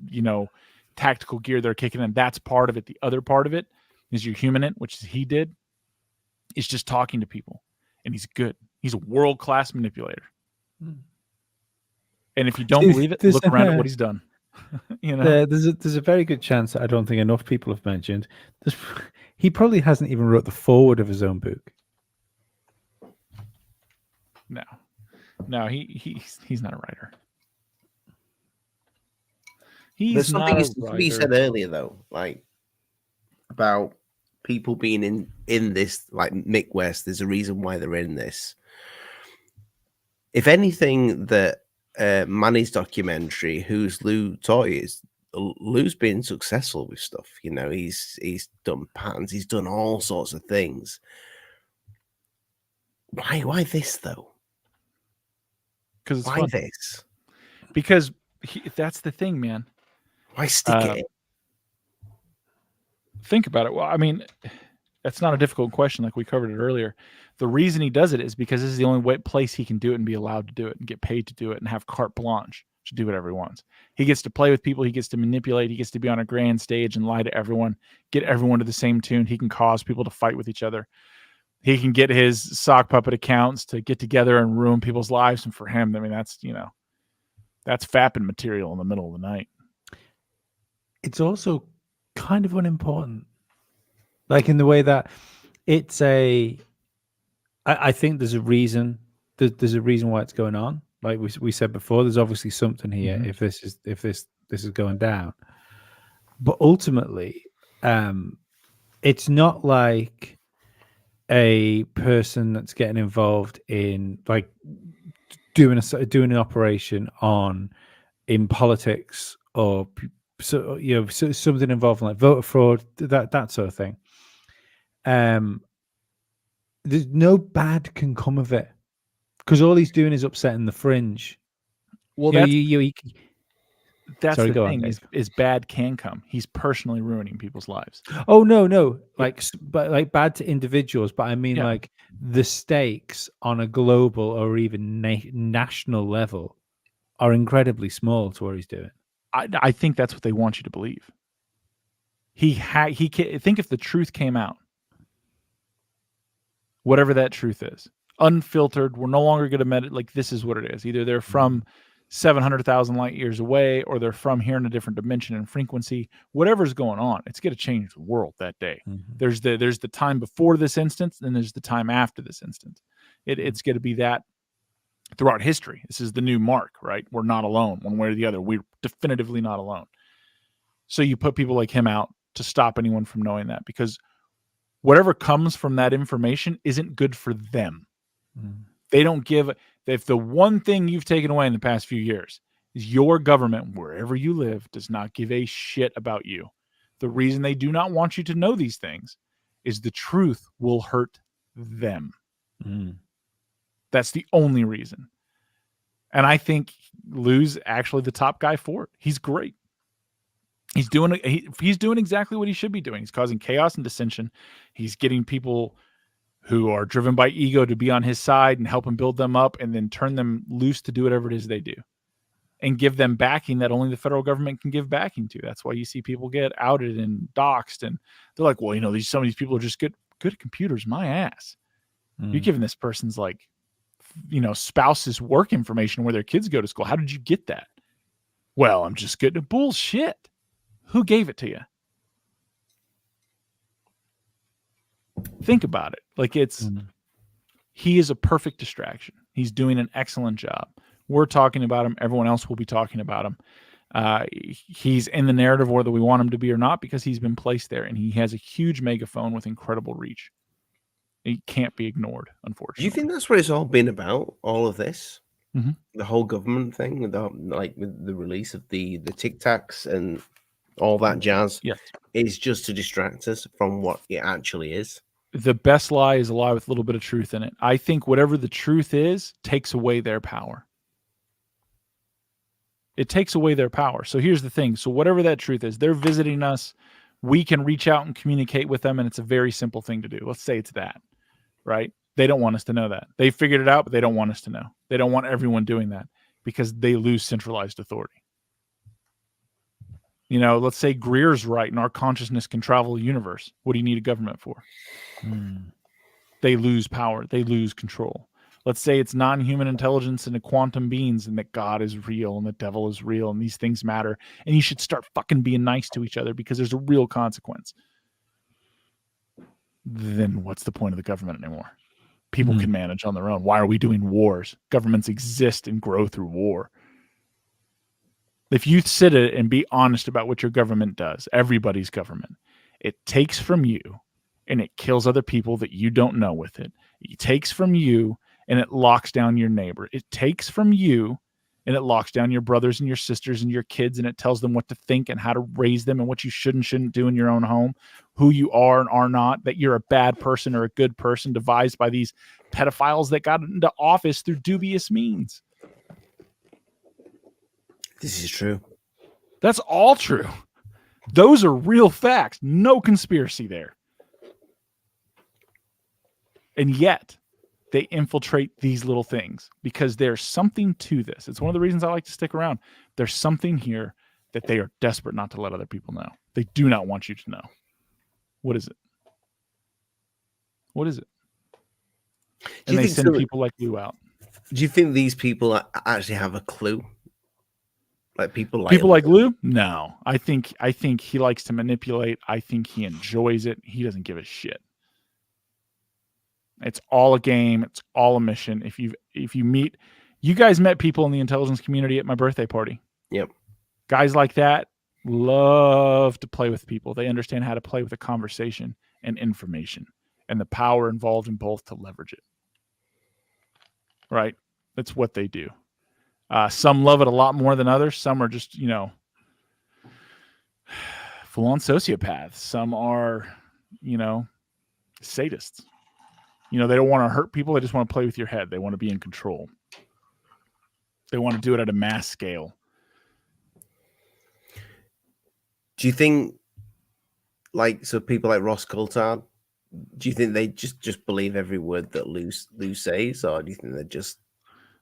Speaker 10: tactical gear they're kicking in. That's part of it. The other part of it is your humanant, which he did, is just talking to people. And he's good. He's a world-class manipulator. And if you don't believe it, look around at what he's done.
Speaker 6: There's a very good chance that I don't think enough people have mentioned. He probably hasn't even wrote the foreword of his own book.
Speaker 10: No, he's not a writer.
Speaker 9: There's something to be said earlier, though, like about people being in this, like Mick West. There's a reason why they're in this. If anything, that Manny's documentary, Who's Lue Taught You, is Lue's been successful with stuff. He's done patterns, he's done all sorts of things. Why this though?
Speaker 10: Because
Speaker 9: why
Speaker 10: fun.
Speaker 9: This?
Speaker 10: Because that's the thing, man.
Speaker 9: Why stick it?
Speaker 10: Think about it. Well, I mean, that's not a difficult question, like we covered it earlier. The reason he does it is because this is the only place he can do it and be allowed to do it and get paid to do it and have carte blanche to do whatever he wants. He gets to play with people. He gets to manipulate. He gets to be on a grand stage and lie to everyone, get everyone to the same tune. He can cause people to fight with each other. He can get his sock puppet accounts to get together and ruin people's lives. And for him, I mean, that's fapping material in the middle of the night.
Speaker 6: It's also kind of unimportant. Like in the way that it's I think there's a reason. There's a reason why it's going on. Like we said before, there's obviously something here. Mm-hmm. If this is going down, but ultimately, it's not like a person that's getting involved in like doing an operation in politics or something involved in like voter fraud, that sort of thing. There's no bad can come of it because all he's doing is upsetting the fringe.
Speaker 10: Well, that's the thing is bad can come. He's personally ruining people's lives.
Speaker 6: Oh no, but bad to individuals. But I mean, like the stakes on a global or even national level are incredibly small to what he's doing.
Speaker 10: I think that's what they want you to believe. Think if the truth came out. Whatever that truth is, unfiltered, we're no longer going to like this is what it is. Either they're from 700,000 light years away, or they're from here in a different dimension and frequency. Whatever's going on, it's going to change the world that day. Mm-hmm. There's the time before this instance, and there's the time after this instance. It's going to be that throughout history. This is the new mark, right? We're not alone, one way or the other. We're definitively not alone. So you put people like him out to stop anyone from knowing that, because whatever comes from that information isn't good for them. They don't give. If the one thing you've taken away in the past few years is your government, wherever you live, does not give a shit about you. The reason they do not want you to know these things is the truth will hurt them. That's the only reason. And I think Lue's actually the top guy for it. He's great. He's doing exactly what he should be doing. He's causing chaos and dissension. He's getting people who are driven by ego to be on his side and help him build them up, and then turn them loose to do whatever it is they do, and give them backing that only the federal government can give backing to. That's why you see people get outed and doxxed, and they're like, well, some of these people are just good at computers. My ass. You're giving this person's spouse's work information where their kids go to school. How did you get that? Well, I'm just good at bullshit. Who gave it to you? Think about it. Like he is a perfect distraction. He's doing an excellent job. We're talking about him. Everyone else will be talking about him. He's in the narrative whether we want him to be or not, because he's been placed there, and he has a huge megaphone with incredible reach. He can't be ignored, unfortunately.
Speaker 9: Do you think that's what it's all been about, all of this? Mm-hmm. The whole government thing, with the release of the Tic Tacs and all that jazz,
Speaker 10: Yes.
Speaker 9: is just to distract us from what it actually is.
Speaker 10: The best lie is a lie with a little bit of truth in it. I think whatever the truth is takes away their power. It takes away their power. So here's the thing. So whatever that truth is, they're visiting us. We can reach out and communicate with them, and it's a very simple thing to do. Let's say it's that, right? They don't want us to know that. They figured it out, but they don't want us to know. They don't want everyone doing that because they lose centralized authority. You know, let's say Greer's right and our consciousness can travel the universe. What do you need a government for? They lose power. They lose control. Let's say it's non-human intelligence and the quantum beings and that God is real and the devil is real and these things matter. And you should start fucking being nice to each other because there's a real consequence. Then what's the point of the government anymore? People can manage on their own. Why are we doing wars? Governments exist and grow through war. If you sit it and be honest about what your government does, everybody's government, it takes from you and it kills other people that you don't know with it. It takes from you and it locks down your neighbor. It takes from you and it locks down your brothers and your sisters and your kids, and it tells them what to think and how to raise them and what you should and shouldn't do in your own home, who you are and are not, that you're a bad person or a good person devised by these pedophiles that got into office through dubious means.
Speaker 9: This is true.
Speaker 10: That's all true. Those are real facts. No conspiracy there. And yet, they infiltrate these little things because there's something to this. It's one of the reasons I like to stick around. There's something here that they are desperate not to let other people know. They do not want you to know. What is it? What is it? And they send people like Lue out.
Speaker 9: Do you think these people actually have a clue? Like people
Speaker 10: like Lue? No. I think he likes to manipulate. I think he enjoys it. He doesn't give a shit. It's all a game. It's all a mission. If you meet, you guys met people in the intelligence community at my birthday party.
Speaker 9: Yep.
Speaker 10: Guys like that love to play with people. They understand how to play with a conversation and information and the power involved in both to leverage it. Right? That's what they do. Some love it a lot more than others. Some are just, full-on sociopaths. Some are, sadists. They don't want to hurt people. They just want to play with your head. They want to be in control. They want to do it at a mass scale.
Speaker 9: Do you think, so people like Ross Coulthard, do you think they just believe every word that Lue says, or do you think they're just...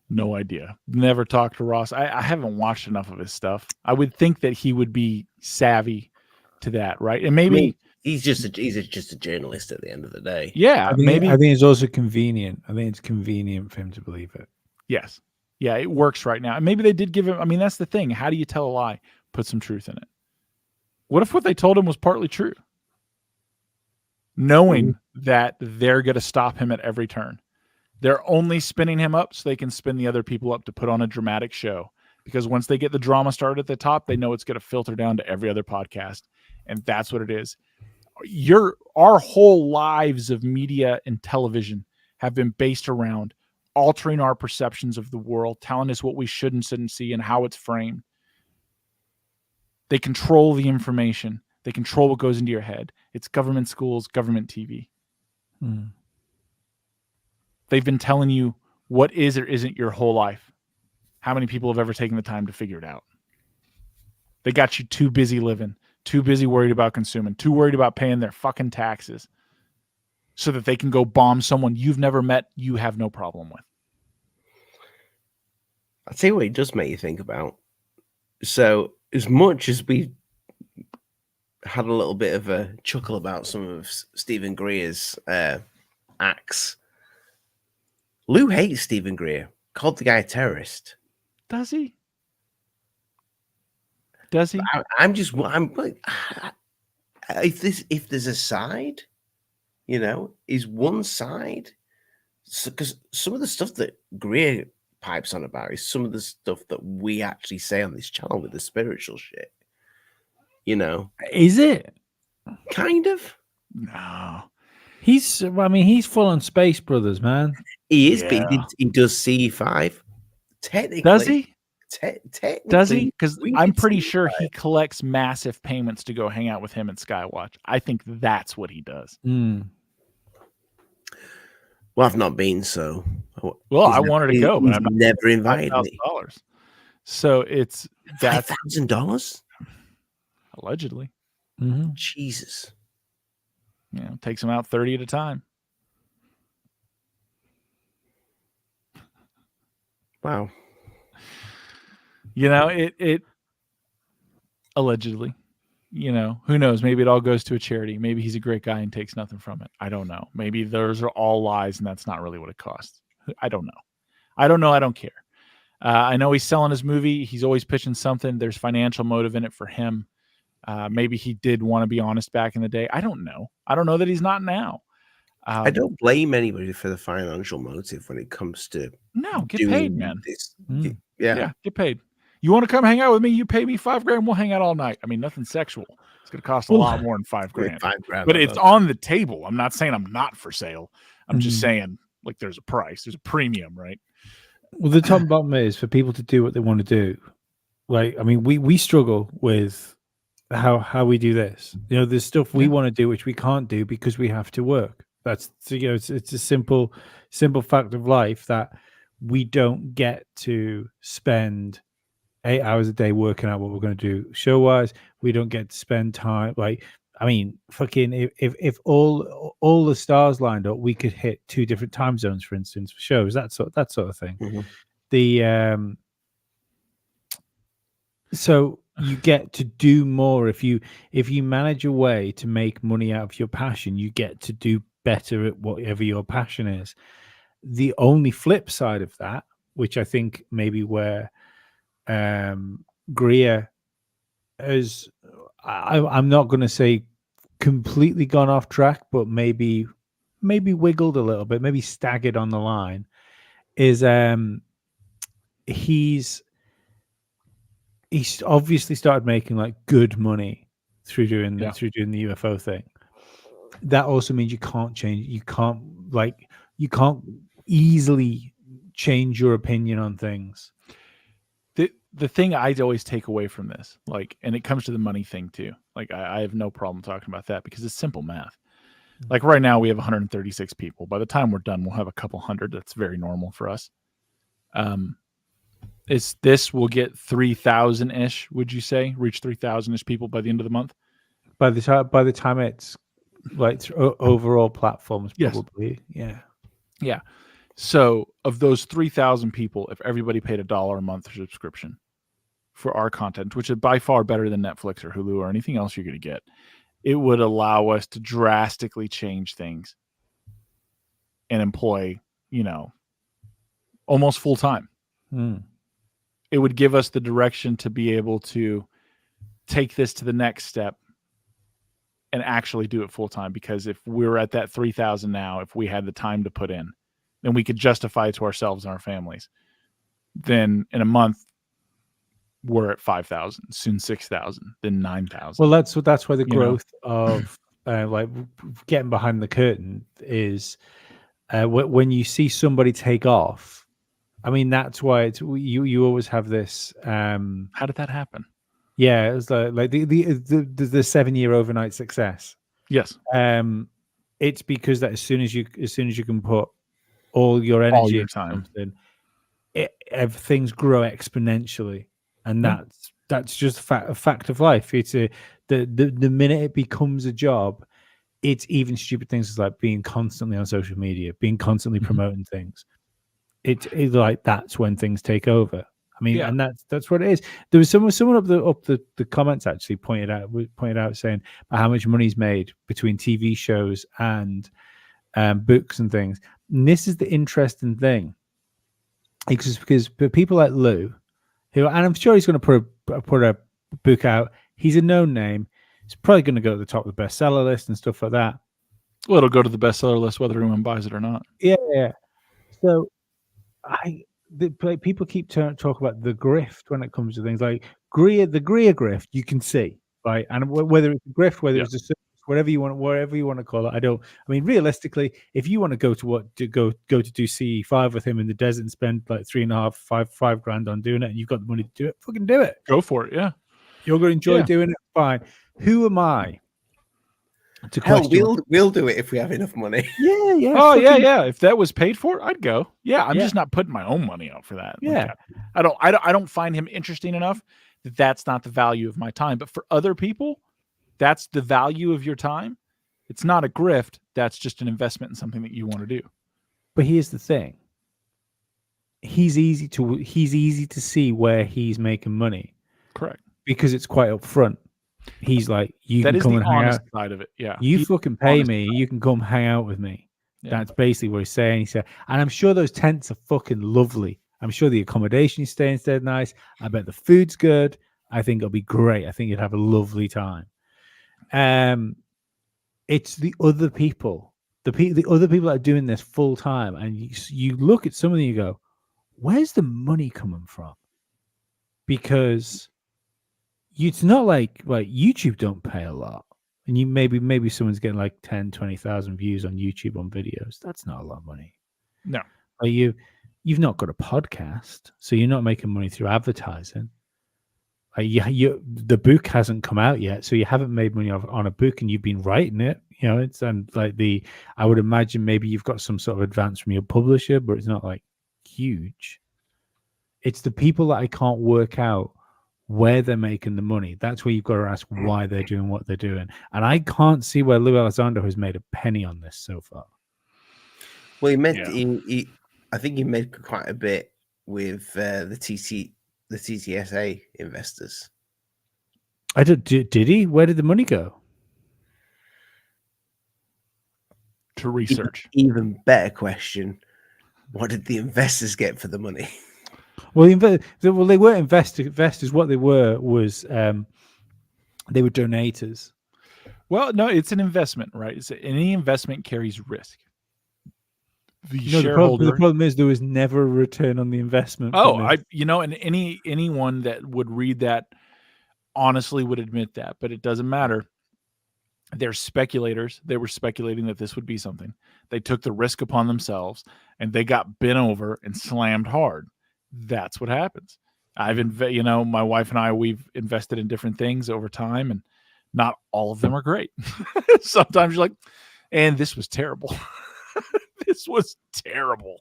Speaker 10: No idea. Never talked to Ross. I haven't watched enough of his stuff. I would think that he would be savvy to that, right? And maybe
Speaker 9: he's just a journalist at the end of the day.
Speaker 10: Yeah,
Speaker 6: I think it's also convenient. I think it's convenient for him to believe it.
Speaker 10: Yes. Yeah, it works right now. And maybe they did give him. I mean, that's the thing. How do you tell a lie? Put some truth in it. What if what they told him was partly true? Knowing that they're going to stop him at every turn. They're only spinning him up so they can spin the other people up to put on a dramatic show. Because once they get the drama started at the top, they know it's going to filter down to every other podcast. And that's what it is. Our whole lives of media and television have been based around altering our perceptions of the world, telling us what we should and shouldn't see and how it's framed. They control the information. They control what goes into your head. It's government schools, government TV. They've been telling you what is or isn't your whole life. How many people have ever taken the time to figure it out? They got you too busy living, too busy worried about consuming, too worried about paying their fucking taxes so that they can go bomb someone you've never met, you have no problem with.
Speaker 9: I'll tell you what it does make you think about. So as much as we had a little bit of a chuckle about some of Stephen Greer's acts, Lue hates Stephen Greer, called the guy a terrorist.
Speaker 10: Does he? Does he?
Speaker 9: I'm like, if there's a side, is one side, because some of the stuff that Greer pipes on about is some of the stuff that we actually say on this channel with the spiritual shit.
Speaker 6: Is it?
Speaker 9: Kind of.
Speaker 10: No.
Speaker 6: He's full on Space Brothers, man.
Speaker 9: He is, but he does CE5. Technically.
Speaker 10: Does he?
Speaker 9: Technically,
Speaker 10: Does he? Because
Speaker 9: we
Speaker 10: I'm
Speaker 9: could
Speaker 10: pretty
Speaker 9: see
Speaker 10: sure
Speaker 9: why.
Speaker 10: he collects massive payments to go hang out with him at Skywatch. I think that's what he does.
Speaker 6: Mm.
Speaker 9: Well, I've not been, so.
Speaker 10: Well, I wanted to go, but
Speaker 9: he's
Speaker 10: I'm not
Speaker 9: never invited me.
Speaker 10: $5,000. So it's that's
Speaker 9: $5,000?
Speaker 10: allegedly.
Speaker 6: Mm-hmm.
Speaker 9: Jesus.
Speaker 10: Takes him out 30 at a time.
Speaker 9: Wow.
Speaker 10: It allegedly, who knows? Maybe it all goes to a charity. Maybe he's a great guy and takes nothing from it. I don't know. Maybe those are all lies and that's not really what it costs. I don't know. I don't care. I know he's selling his movie. He's always pitching something. There's financial motive in it for him. Maybe he did want to be honest back in the day. I don't know. I don't know that he's not now.
Speaker 9: I don't blame anybody for the financial motive when it comes to
Speaker 10: get paid, man.
Speaker 9: This.
Speaker 6: Mm.
Speaker 9: Yeah,
Speaker 10: get paid. You want to come hang out with me? You pay me $5,000. We'll hang out all night. I mean, nothing sexual. It's going to cost a lot more than $5,000.
Speaker 9: $5,000,
Speaker 10: but it's on the table. I'm not saying I'm not for sale. I'm just
Speaker 6: Mm-hmm.
Speaker 10: saying, like, there's a price. There's a premium, right?
Speaker 6: Well, the top and bottom is for people to do what they want to do. Like, I mean, we struggle with how we do this. There's stuff we want to do which we can't do because we have to work. That's it's a simple fact of life that we don't get to spend 8 hours a day working out what we're going to do show-wise. We don't get to spend time fucking if all the stars lined up, we could hit 2 different time zones, for instance, for shows, that sort of thing.
Speaker 9: Mm-hmm.
Speaker 6: The so you get to do more if you manage a way to make money out of your passion. You get to do better at whatever your passion is. The only flip side of that, which I think maybe where Greer has, I'm not going to say completely gone off track, but maybe wiggled a little bit, maybe staggered on the line, is he's obviously started making like good money through doing the UFO thing. That also means you can't change. You can't easily change your opinion on things.
Speaker 10: The thing I always take away from this, like, and it comes to the money thing too. Like, I have no problem talking about that because it's simple math. Like right now we have 136 people. By the time we're done, we'll have a couple hundred. That's very normal for us. We'll get 3,000 ish. Would you say reach 3,000 ish people by the end of the month?
Speaker 6: By the time it's like overall platforms, probably. Yeah.
Speaker 10: So of those 3,000 people, if everybody paid $1 a month subscription for our content, which is by far better than Netflix or Hulu or anything else you're going to get, it would allow us to drastically change things and employ, almost full time. It would give us the direction to be able to take this to the next step and actually do it full time. Because if we're at that 3,000 now, if we had the time to put in, then we could justify it to ourselves and our families. Then in a month, we're at 5,000, soon 6,000, then 9,000.
Speaker 6: Well, that's why the growth of like getting behind the curtain is when you see somebody take off. I mean, that's why you always have this.
Speaker 10: How did that happen?
Speaker 6: Yeah, it was like the 7-year overnight success.
Speaker 10: Yes.
Speaker 6: It's because that as soon as you can put all your energy,
Speaker 10: all your time,
Speaker 6: things grow exponentially, and that's just a fact of life. It's the minute it becomes a job, it's even stupid things like being constantly on social media, being constantly promoting things. It's like that's when things take over. I mean, and that's what it is. There was someone up the comments actually pointed out saying how much money's made between TV shows and books and things. And this is the interesting thing, because people like Lue, who, and I'm sure he's going to put a book out. He's a known name. It's probably going to go to the top of the bestseller list and stuff like that.
Speaker 10: Well, it'll go to the bestseller list whether anyone buys it or not.
Speaker 6: Yeah. So people keep talk about the grift when it comes to things like the Greer grift. You can see, right, and whether it's a grift, whether it's a service, whatever you want to call it. I mean, realistically, if you want to go to do CE5 with him in the desert and spend like $3.5, $5 on doing it, and you've got the money to do it, fucking do it.
Speaker 10: Go for it. Yeah.
Speaker 6: You're going to enjoy doing it. Fine. Who am I to question?
Speaker 9: We'll do it if we have enough money.
Speaker 6: Yeah.
Speaker 10: Oh, yeah. If that was paid for, I'd go. Yeah. I'm just not putting my own money out for that.
Speaker 6: Yeah.
Speaker 10: Like, I don't find him interesting enough that that's not the value of my time. But for other people, that's the value of your time. It's not a grift. That's just an investment in something that you want to do.
Speaker 6: But here's the thing. He's easy to see where he's making money.
Speaker 10: Correct.
Speaker 6: Because it's quite upfront. He's like, you
Speaker 10: that
Speaker 6: can
Speaker 10: is
Speaker 6: come
Speaker 10: the
Speaker 6: and hang
Speaker 10: honest
Speaker 6: out.
Speaker 10: Side of it. Yeah.
Speaker 6: You fucking pay me. You can come hang out with me. Yeah. That's basically what he's saying. He said, and I'm sure those tents are fucking lovely. I'm sure the accommodation you're staying is nice. I bet the food's good. I think it'll be great. I think you'd have a lovely time. It's the other people, the other people that are doing this full time, and you look at some of them, you go, where's the money coming from? Because it's not like YouTube don't pay a lot, and you maybe someone's getting like 10, 20,000 views on YouTube on videos. That's not a lot of money.
Speaker 10: No,
Speaker 6: like you've not got a podcast, so you're not making money through advertising. The book hasn't come out yet, so you haven't made money on a book, and you've been writing it. You know, it's I would imagine maybe you've got some sort of advance from your publisher, but it's not like huge. It's the people that I can't work out where they're making the money. That's where you've got to ask why they're doing what they're doing. And I can't see where Lue Elizondo has made a penny on this so far.
Speaker 9: Well, I think he made quite a bit with the TTSA investors.
Speaker 6: Did he? Where did the money go?
Speaker 10: To research.
Speaker 9: Even better question: what did the investors get for the money?
Speaker 6: Well, they weren't investors. What they were was they were donators.
Speaker 10: Well, no, it's an investment, right? Any investment carries risk.
Speaker 6: The problem is there was never a return on the investment.
Speaker 10: And anyone that would read that honestly would admit that, but it doesn't matter. They're speculators. They were speculating that this would be something. They took the risk upon themselves, and they got bent over and slammed hard. That's what happens. My wife and I, we've invested in different things over time, and not all of them are great. Sometimes you're like, and this was terrible. This was terrible.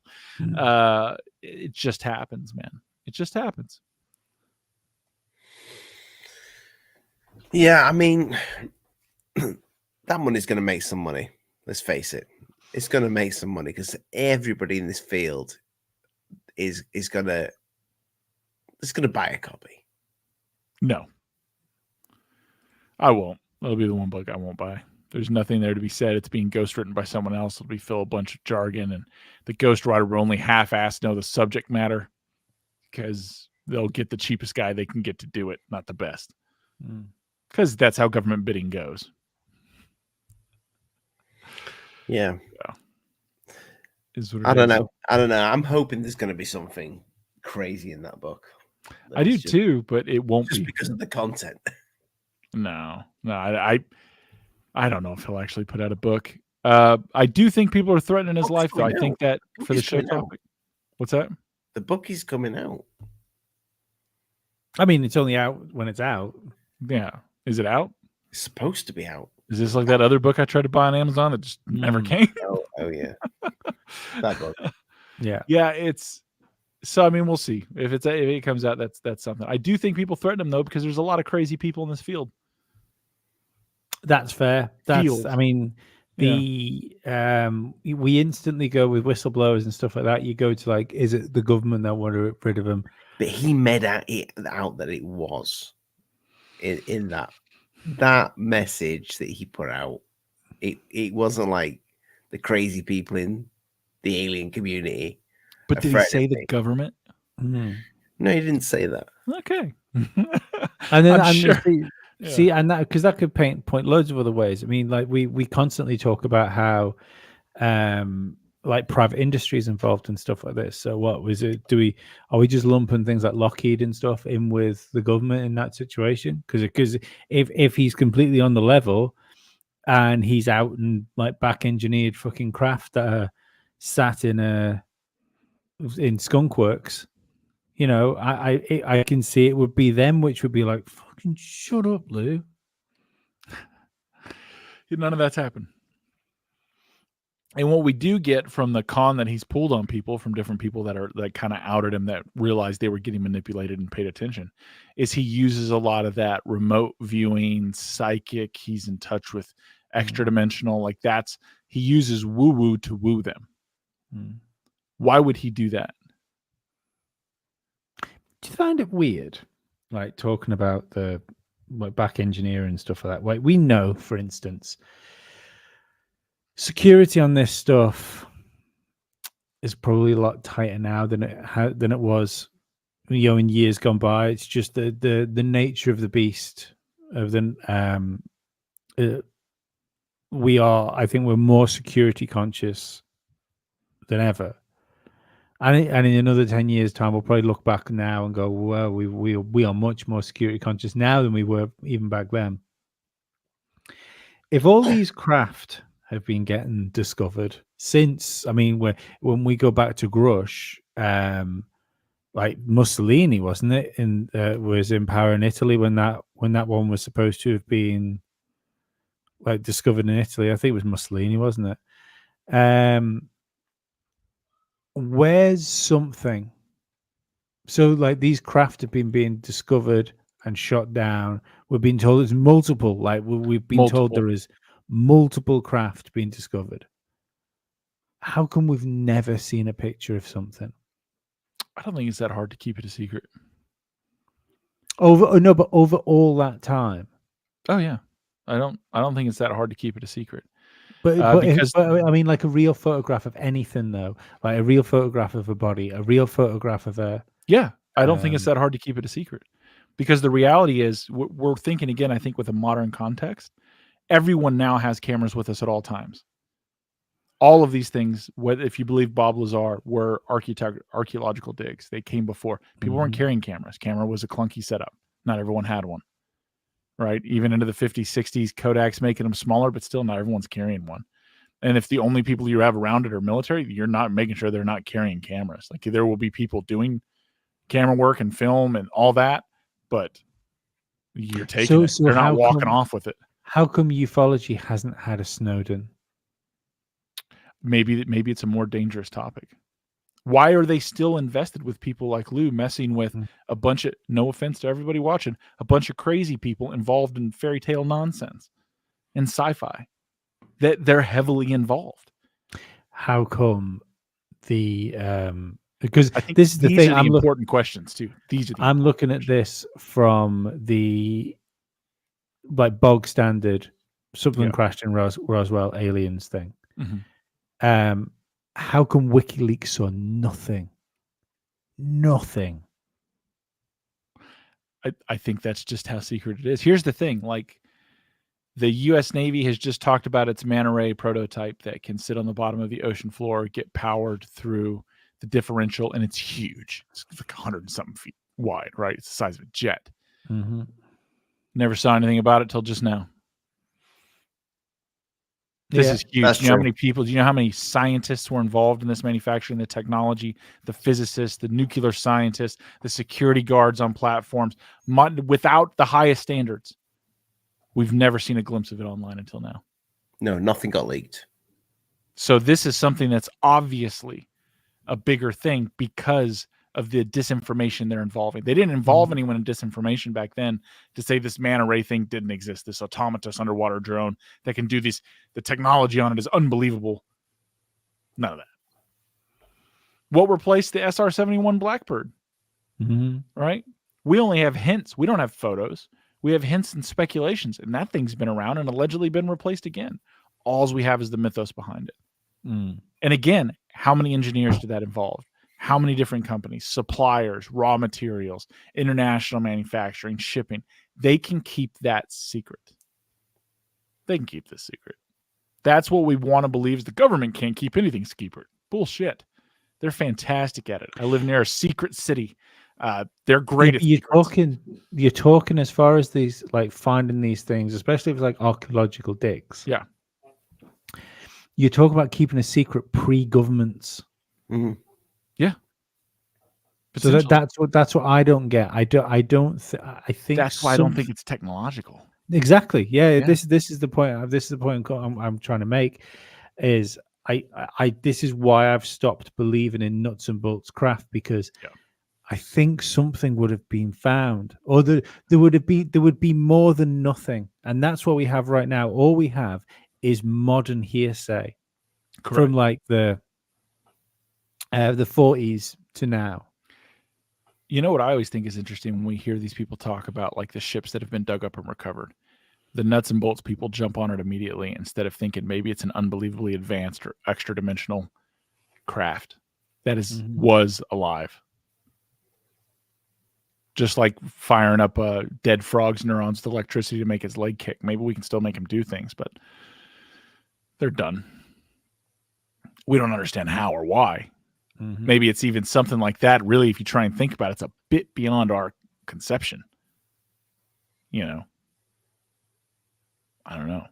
Speaker 10: It just happens, man. It just happens.
Speaker 9: Yeah, I mean, that money's going to make some money. Let's face it. It's going to make some money because everybody in this field is going to buy a copy.
Speaker 10: No, I won't. That'll be the one book I won't buy. There's nothing there to be said. It's being ghostwritten by someone else. It'll be fill a bunch of jargon, and the ghostwriter will only half-ass know the subject matter because they'll get the cheapest guy they can get to do it, not the best. Because that's how government bidding goes.
Speaker 9: Yeah.
Speaker 10: I
Speaker 9: don't know. I'm hoping there's going to be something crazy in that book.
Speaker 10: I do too, but it won't
Speaker 9: just
Speaker 10: be
Speaker 9: because of the content.
Speaker 10: No, I don't know if he'll actually put out a book. I do think people are threatening his life, though. I think that for the show topic. What's that?
Speaker 9: The book is coming out.
Speaker 6: I mean, it's only out when it's out.
Speaker 10: Yeah. Is it out?
Speaker 9: It's supposed to be out.
Speaker 10: Is this like that other book I tried to buy on Amazon that just never came?
Speaker 9: Oh yeah. That book.
Speaker 6: Yeah.
Speaker 10: Yeah, it's so I mean, we'll see. If it comes out, that's something. I do think people threaten him though, because there's a lot of crazy people in this field.
Speaker 6: That's fair. I mean, we instantly go with whistleblowers and stuff like that. You go to like, is it the government that want to get rid of him?
Speaker 9: But he made out that it was in that message that he put out. It wasn't like the crazy people in the alien community.
Speaker 10: But did he say the government?
Speaker 9: No, he didn't say that.
Speaker 10: Okay.
Speaker 6: And then
Speaker 10: I'm sure.
Speaker 6: See, and that because that could point loads of other ways. I mean, like we constantly talk about how like private industry is involved in stuff like this. So what was it? Are we just lumping things like Lockheed and stuff in with the government in that situation? Because if he's completely on the level, and he's out and like back engineered fucking craft that are sat in skunk works. You know, I can see it would be them, which would be like, fucking shut up, Lou.
Speaker 10: None of that's happened. And what we do get from the con that he's pulled on people, from different people that kind of outed him, that realized they were getting manipulated and paid attention, is he uses a lot of that remote viewing, psychic. He's in touch with extra dimensional. Like he uses woo woo to woo them. Why would he do that?
Speaker 6: Do you find it weird, like talking about the back engineering and stuff like that? Like we know, for instance, security on this stuff is probably a lot tighter now than it was, you know, in years gone by. It's just the nature of the beast of the I think we're more security conscious than ever. And in another 10 years' time, we'll probably look back now and go, well, we are much more security conscious now than we were even back then. If all these craft have been getting discovered since, I mean, when we go back to Grush, like Mussolini, wasn't it? Was in power in Italy when that one was supposed to have been like discovered in Italy. I think it was Mussolini, wasn't it? Where's something? So like these craft have been being discovered and shot down. We've been told there's multiple. Like we've been told there is multiple craft being discovered. How come we've never seen a picture of something?
Speaker 10: I don't think it's that hard to keep it a secret.
Speaker 6: Over all that time.
Speaker 10: Oh yeah, I don't think it's that hard to keep it a secret.
Speaker 6: But I mean, like a real photograph of anything, though, like a real photograph of a body, a real photograph of a.
Speaker 10: Yeah, I don't think it's that hard to keep it a secret, because the reality is we're thinking again. I think with a modern context, everyone now has cameras with us at all times. All of these things, if you believe Bob Lazar, were archaeological digs. They came before. People weren't carrying cameras. Camera was a clunky setup. Not everyone had one. Right? Even into the 50s, 60s, Kodak's making them smaller, but still not everyone's carrying one. And if the only people you have around it are military, you're not making sure they're not carrying cameras. Like there will be people doing camera work and film and all that, but you're taking it. They're not walking off with it.
Speaker 6: How come ufology hasn't had a Snowden?
Speaker 10: Maybe it's a more dangerous topic. Why are they still invested with people like Lou, messing with a bunch of, no offense to everybody watching, a bunch of crazy people involved in fairy tale nonsense and sci-fi? That they're heavily involved.
Speaker 6: How come because
Speaker 10: I think
Speaker 6: this is the
Speaker 10: these
Speaker 6: thing.
Speaker 10: Are the important questions too.
Speaker 6: I'm looking at this from the like bog standard something crashed in Roswell aliens thing. How come WikiLeaks saw nothing? Nothing.
Speaker 10: I think that's just how secret it is. Here's the thing, like the U.S. Navy has just talked about its manta ray prototype that can sit on the bottom of the ocean floor, get powered through the differential, and it's huge. It's like 100 and something feet wide, right? It's the size of a jet. Never saw anything about it till just now. This is huge. Do you know how many people, do you know how many scientists were involved in this manufacturing, the technology, the physicists, the nuclear scientists, the security guards on platforms, without the highest standards? We've never seen a glimpse of it online until now.
Speaker 9: No, nothing got leaked.
Speaker 10: So this is something that's obviously a bigger thing because of the disinformation they're involving. They didn't involve anyone in disinformation back then to say this manta ray thing didn't exist, this autonomous underwater drone that can do this. The technology on it is unbelievable. None of that. What replaced the SR-71 Blackbird? Right? We only have hints. We don't have photos. We have hints and speculations, and that thing's been around and allegedly been replaced again. All we have is the mythos behind it. And again, how many engineers did that involve? How many different companies, suppliers, raw materials, international manufacturing, shipping? They can keep that secret. They can keep this secret. That's what we want to believe is the government can't keep anything secret. Bullshit. They're fantastic at it. I live near a secret city. They're great at secrets.
Speaker 6: You're talking as far as these, like, finding these things, especially if it's like archaeological digs.
Speaker 10: Yeah.
Speaker 6: You talk about keeping a secret pre-governments.
Speaker 9: Mm-hmm.
Speaker 10: Yeah.
Speaker 6: So that's what I don't get. I think
Speaker 10: that's why I don't think it's technological.
Speaker 6: Exactly. Yeah. This is the point. This is the point I'm trying to make. Is this is why I've stopped believing in nuts and bolts craft, because I think something would have been found, or there would be more than nothing, and that's what we have right now. All we have is modern hearsay. Correct. From like the 40s to now.
Speaker 10: You know what I always think is interesting when we hear these people talk about like the ships that have been dug up and recovered. The nuts and bolts people jump on it immediately instead of thinking maybe it's an unbelievably advanced or extra dimensional craft that was alive. Just like firing up dead frog's neurons with electricity to make his leg kick. Maybe we can still make him do things, but they're done. We don't understand how or why. Mm-hmm. Maybe it's even something like that. Really, if you try and think about it, it's a bit beyond our conception. You know, I don't know.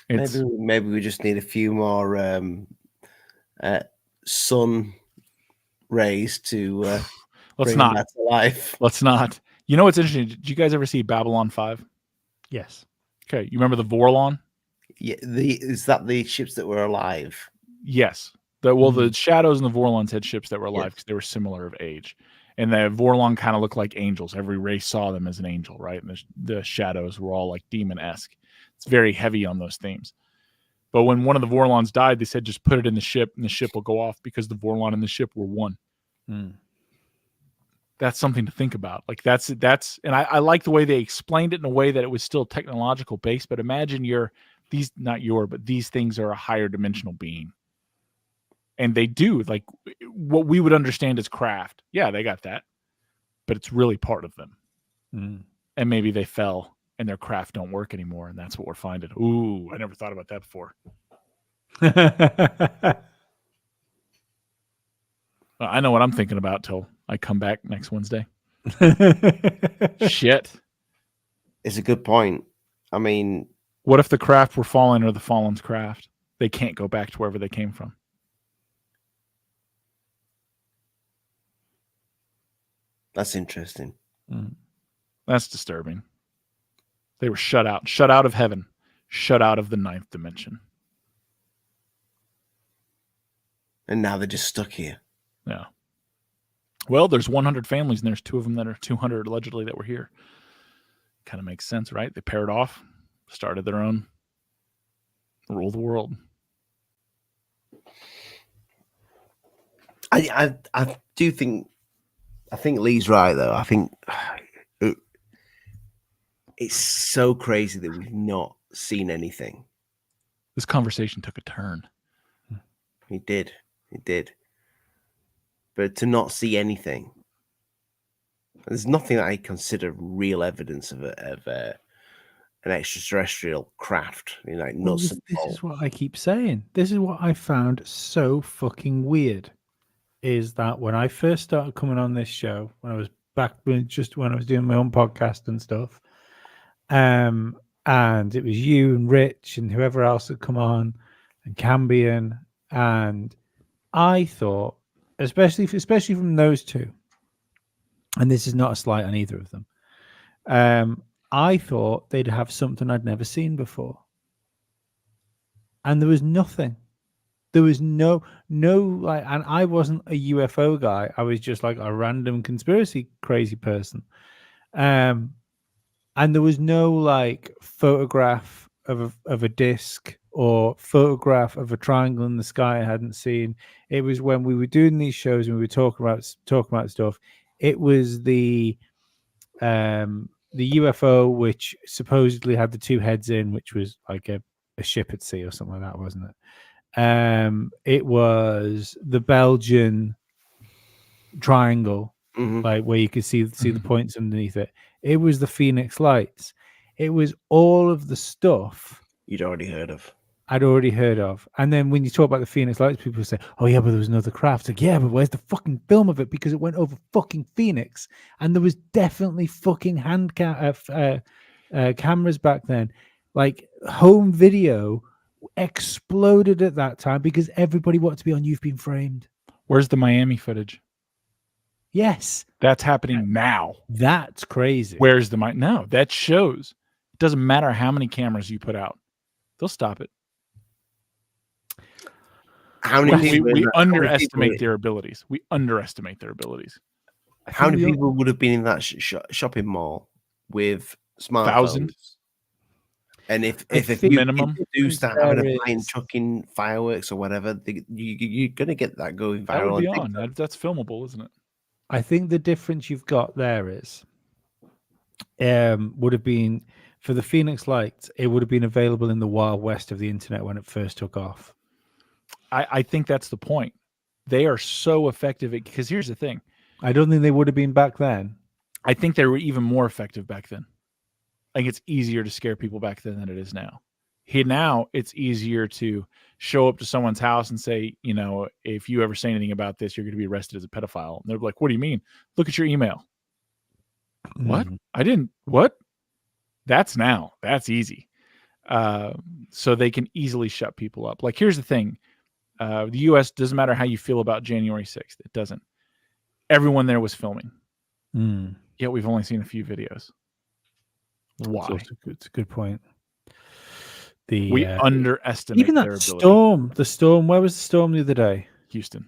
Speaker 9: Maybe we just need a few more sun rays to
Speaker 10: let's
Speaker 9: bring
Speaker 10: not
Speaker 9: that to life.
Speaker 10: Let's not. You know what's interesting? Did you guys ever see Babylon 5?
Speaker 6: Yes.
Speaker 10: Okay, you remember the Vorlon?
Speaker 9: Yeah, is that the ships that were alive?
Speaker 10: Yes. The Shadows and the Vorlons had ships that were alive because they were similar of age. And the Vorlon kind of looked like angels. Every race saw them as an angel, right? And the Shadows were all like demon-esque. It's very heavy on those themes. But when one of the Vorlons died, they said just put it in the ship and the ship will go off because the Vorlon and the ship were one. Mm. That's something to think about. Like that's and I like the way they explained it in a way that it was still technological based. But imagine these things are a higher dimensional being. And they do like what we would understand as craft. Yeah, they got that, but it's really part of them. Mm. And maybe they fell and their craft don't work anymore. And that's what we're finding. Ooh, I never thought about that before. I know what I'm thinking about till I come back next Wednesday. Shit.
Speaker 9: It's a good point. I mean,
Speaker 10: what if the craft were fallen or the fallen's craft? They can't go back to wherever they came from.
Speaker 9: That's interesting.
Speaker 10: Mm. That's disturbing. They were shut out of heaven, shut out of the ninth dimension.
Speaker 9: And now they're just stuck here.
Speaker 10: Yeah. Well, there's 100 families and there's 2 of them that are 200 allegedly that were here. Kind of makes sense, right? They paired off, started their own, rule the world.
Speaker 9: I think Lee's right, though. I think it's so crazy that we've not seen anything.
Speaker 10: This conversation took a turn.
Speaker 9: It did. But to not see anything, there's nothing that I consider real evidence of an extraterrestrial craft. You know, like nuts and bolts.
Speaker 6: This is what I keep saying. This is what I found so fucking weird. Is that when I first started coming on this show, when I was when I was doing my own podcast and stuff, and it was you and Rich and whoever else had come on, and Cambion, and I thought, especially from those two, and this is not a slight on either of them, I thought they'd have something I'd never seen before, and there was nothing. There was no like, and I wasn't a UFO guy. I was just like a random conspiracy crazy person. And there was no like photograph of a disc or photograph of a triangle in the sky I hadn't seen. It was when we were doing these shows and we were talking about stuff. It was the UFO which supposedly had the 2 heads in, which was like a ship at sea or something like that, wasn't it? It was the Belgian triangle, like where you could see the points underneath it. It was the Phoenix Lights. It was all of the stuff
Speaker 9: you'd already heard of.
Speaker 6: I'd already heard of. And then when you talk about the Phoenix Lights, people say, "Oh yeah, but there was another craft." Like, yeah, but where's the fucking film of it? Because it went over fucking Phoenix, and there was definitely fucking cameras back then. Like home video exploded at that time because everybody wanted to be on You've Been Framed.
Speaker 10: Where's the Miami footage?
Speaker 6: Yes,
Speaker 10: That's happening now.
Speaker 6: That's crazy.
Speaker 10: Where's the No, that shows. It doesn't matter how many cameras you put out. They'll stop it.
Speaker 9: How many
Speaker 10: we underestimate their abilities. We underestimate their abilities.
Speaker 9: How many people would have been in that shopping mall with smartphones?
Speaker 10: 1,000.
Speaker 9: And if
Speaker 10: minimum,
Speaker 9: you do start having a plane chucking fireworks or whatever, you're going to get that going viral.
Speaker 10: That would be on. That's filmable, isn't it?
Speaker 6: I think the difference you've got there is, would have been for the Phoenix Lights, it would have been available in the Wild West of the internet when it first took off.
Speaker 10: I think that's the point. They are so effective because here's the thing.
Speaker 6: I don't think they would have been back then.
Speaker 10: I think they were even more effective back then. I think it's easier to scare people back then than it is now. Now it's easier to show up to someone's house and say, you know, if you ever say anything about this, you're going to be arrested as a pedophile. And they're like, what do you mean? Look at your email. What? I didn't. What? That's now. That's easy. So they can easily shut people up. Like, here's the thing. The U.S. doesn't matter how you feel about January 6th. It doesn't. Everyone there was filming. Yet we've only seen a few videos. Why?
Speaker 6: It's a good point.
Speaker 10: We underestimate
Speaker 6: even that
Speaker 10: their ability.
Speaker 6: storm. The storm. Where was the storm the other day?
Speaker 10: Houston.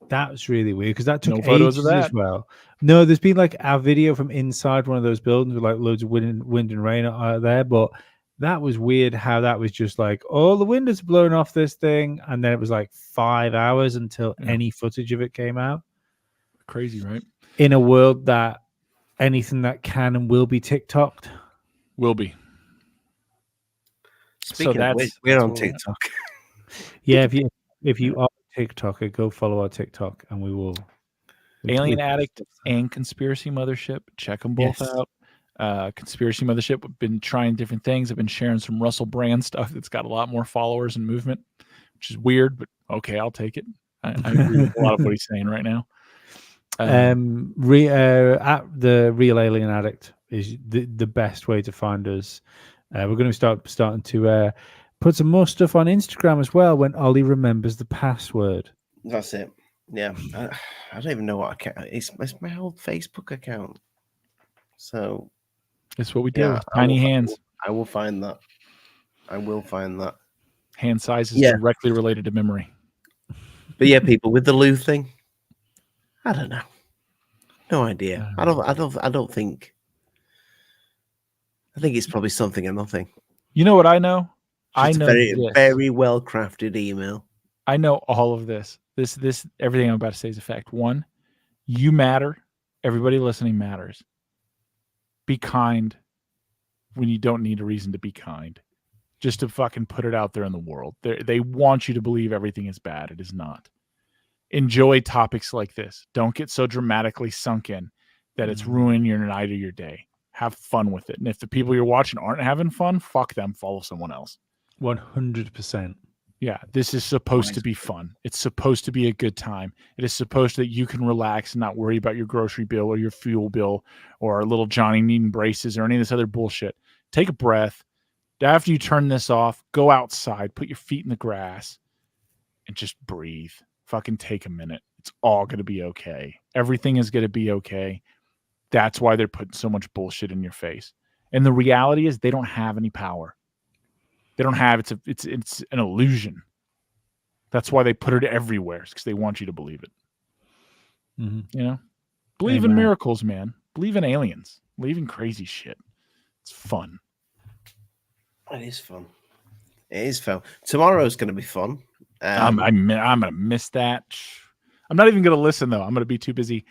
Speaker 6: That was really weird because that took
Speaker 10: no photos of that
Speaker 6: as well. No, there's been like a video from inside one of those buildings with like loads of wind and rain out there, but that was weird how that was just like all the wind is blowing off this thing, and then it was like 5 hours until any footage of it came out.
Speaker 10: Crazy, right?
Speaker 6: In a world that anything that can and will be TikToked
Speaker 10: will be.
Speaker 9: Speaking of which, we're on TikTok.
Speaker 6: Yeah, if you are a TikToker, go follow our TikTok, and we will.
Speaker 10: Alien Addict and Conspiracy Mothership. Check them both out. Conspiracy Mothership. We've been trying different things. I've been sharing some Russell Brand stuff that's got a lot more followers and movement, which is weird, but okay, I'll take it. I agree with a lot of what he's saying right now.
Speaker 6: At the Real Alien Addict is the best way to find us. We're going to starting to put some more stuff on Instagram as well when Ollie remembers the password.
Speaker 9: That's it. Yeah, I don't even know what account. It's my old Facebook account. So
Speaker 10: it's what we do. Tiny hands.
Speaker 9: I will find that. I will find that.
Speaker 10: Hand size is directly related to memory.
Speaker 9: But yeah, people, with the Lue thing, I don't know. No idea. I don't think. I think it's probably something or nothing.
Speaker 10: You know what I know? I know
Speaker 9: very well crafted email.
Speaker 10: I know all of this. This everything I'm about to say is a fact. One, you matter. Everybody listening matters. Be kind when you don't need a reason to be kind. Just to fucking put it out there in the world. They want you to believe everything is bad. It is not. Enjoy topics like this. Don't get so dramatically sunk in that it's ruining your night or your day. Have fun with it. And if the people you're watching aren't having fun, fuck them. Follow someone else.
Speaker 6: 100%.
Speaker 10: Yeah, this is supposed to be fun. It's supposed to be a good time. It is supposed that you can relax and not worry about your grocery bill or your fuel bill or little Johnny needing braces or any of this other bullshit. Take a breath. After you turn this off, go outside, put your feet in the grass, and just breathe. Fucking take a minute. It's all going to be okay. Everything is going to be okay. That's why they're putting so much bullshit in your face. And the reality is they don't have any power. They don't have it's an illusion. That's why they put it everywhere, because they want you to believe it. You know? Believe in miracles, man. Believe in aliens. Believe in crazy shit. It's fun.
Speaker 9: It is fun. It is fun. Tomorrow's going to be fun.
Speaker 10: I'm going to miss that. I'm not even going to listen, though. I'm going to be too busy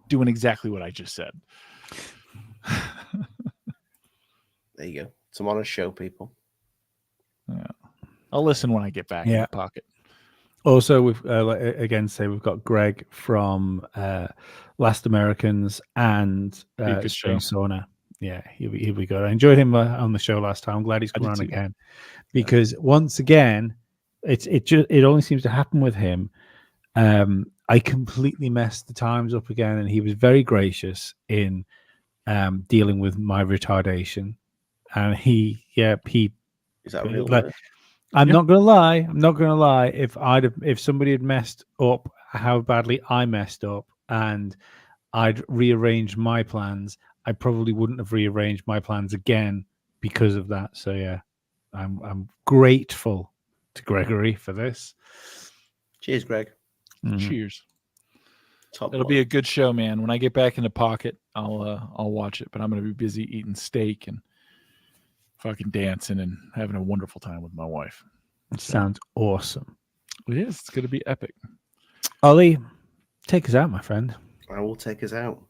Speaker 10: doing exactly what I just said.
Speaker 9: There you go. Tomorrow's show, people.
Speaker 10: Yeah. I'll listen when I get back in the pocket.
Speaker 6: Also, we've we've got Greg from Last Americans and Strange Sauna Yeah, he'll be good. I enjoyed him on the show last time. I'm glad he's coming on again, because once again, it only seems to happen with him. I completely messed the times up again, and he was very gracious in dealing with my retardation. And he
Speaker 9: Is that a real word?
Speaker 6: I'm not gonna lie. If somebody had messed up how badly I messed up, and I'd rearranged my plans, I probably wouldn't have rearranged my plans again because of that. So yeah, I'm grateful to Gregory for this.
Speaker 9: Cheers, Greg.
Speaker 10: Cheers.
Speaker 9: Top
Speaker 10: It'll be a good show, man. When I get back in the pocket, I'll watch it. But I'm gonna be busy eating steak and fucking dancing and having a wonderful time with my wife.
Speaker 6: Sounds awesome.
Speaker 10: It is. It's gonna be epic.
Speaker 6: Ollie, take us out, my friend.
Speaker 9: I will take us out.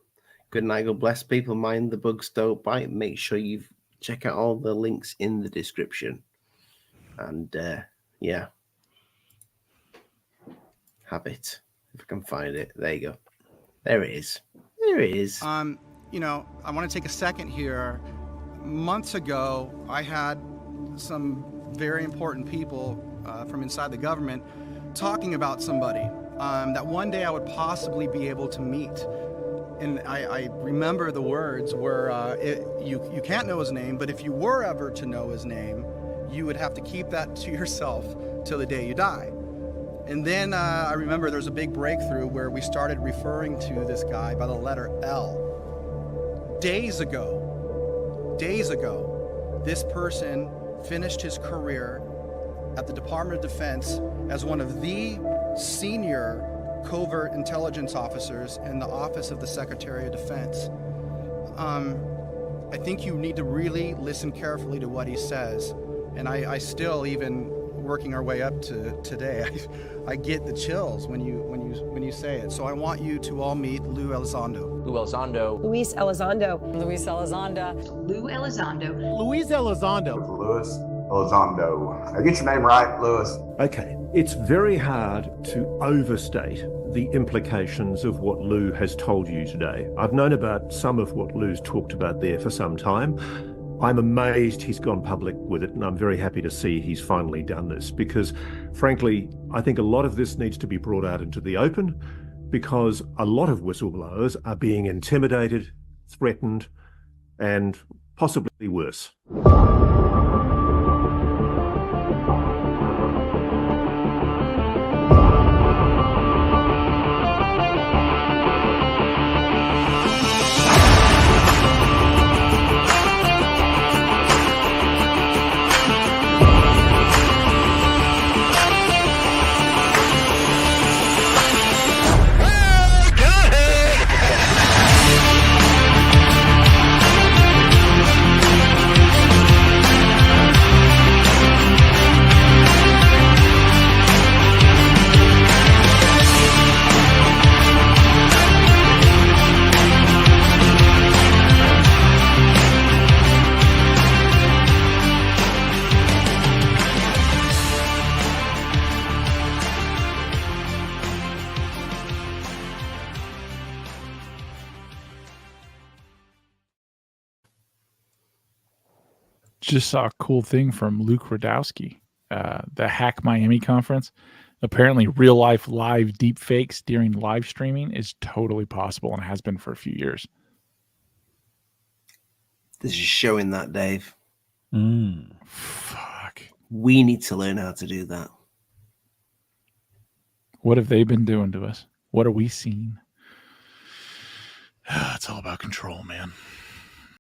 Speaker 9: Good night. God bless people. Mind the bugs don't bite. Make sure you check out all the links in the description. And yeah, have it if I can find it. There you go. There it is. There it is.
Speaker 1: You know, I want to take a second here. Months ago, I had some very important people from inside the government talking about somebody that one day I would possibly be able to meet. And I remember the words were, you can't know his name, but if you were ever to know his name, you would have to keep that to yourself till the day you die. And then I remember there's a big breakthrough where we started referring to this guy by the letter L. Days ago, this person finished his career at the Department of Defense as one of the senior covert intelligence officers in the Office of the Secretary of Defense. I think you need to really listen carefully to what he says. And I still, even working our way up to today, I get the chills when you say it. So I want you to all meet Lue Elizondo.
Speaker 2: Lue Elizondo.
Speaker 4: Luis Elizondo. Luis Elizondo.
Speaker 3: Lue Elizondo.
Speaker 5: Luis Elizondo.
Speaker 7: Louis Elizondo. Now get your name right, Louis.
Speaker 8: Okay, it's very hard to overstate the implications of what Lue has told you today. I've known about some of what Lue's talked about there for some time. I'm amazed he's gone public with it, and I'm very happy to see he's finally done this, because frankly, I think a lot of this needs to be brought out into the open, because a lot of whistleblowers are being intimidated, threatened, and possibly worse.
Speaker 10: Just saw a cool thing from Luke Radowski, the Hack Miami conference. Apparently, real life live deep fakes during live streaming is totally possible and has been for a few years.
Speaker 9: This is showing that, Dave.
Speaker 10: Fuck.
Speaker 9: We need to learn how to do that.
Speaker 10: What have they been doing to us? What are we seeing? It's all about control, man.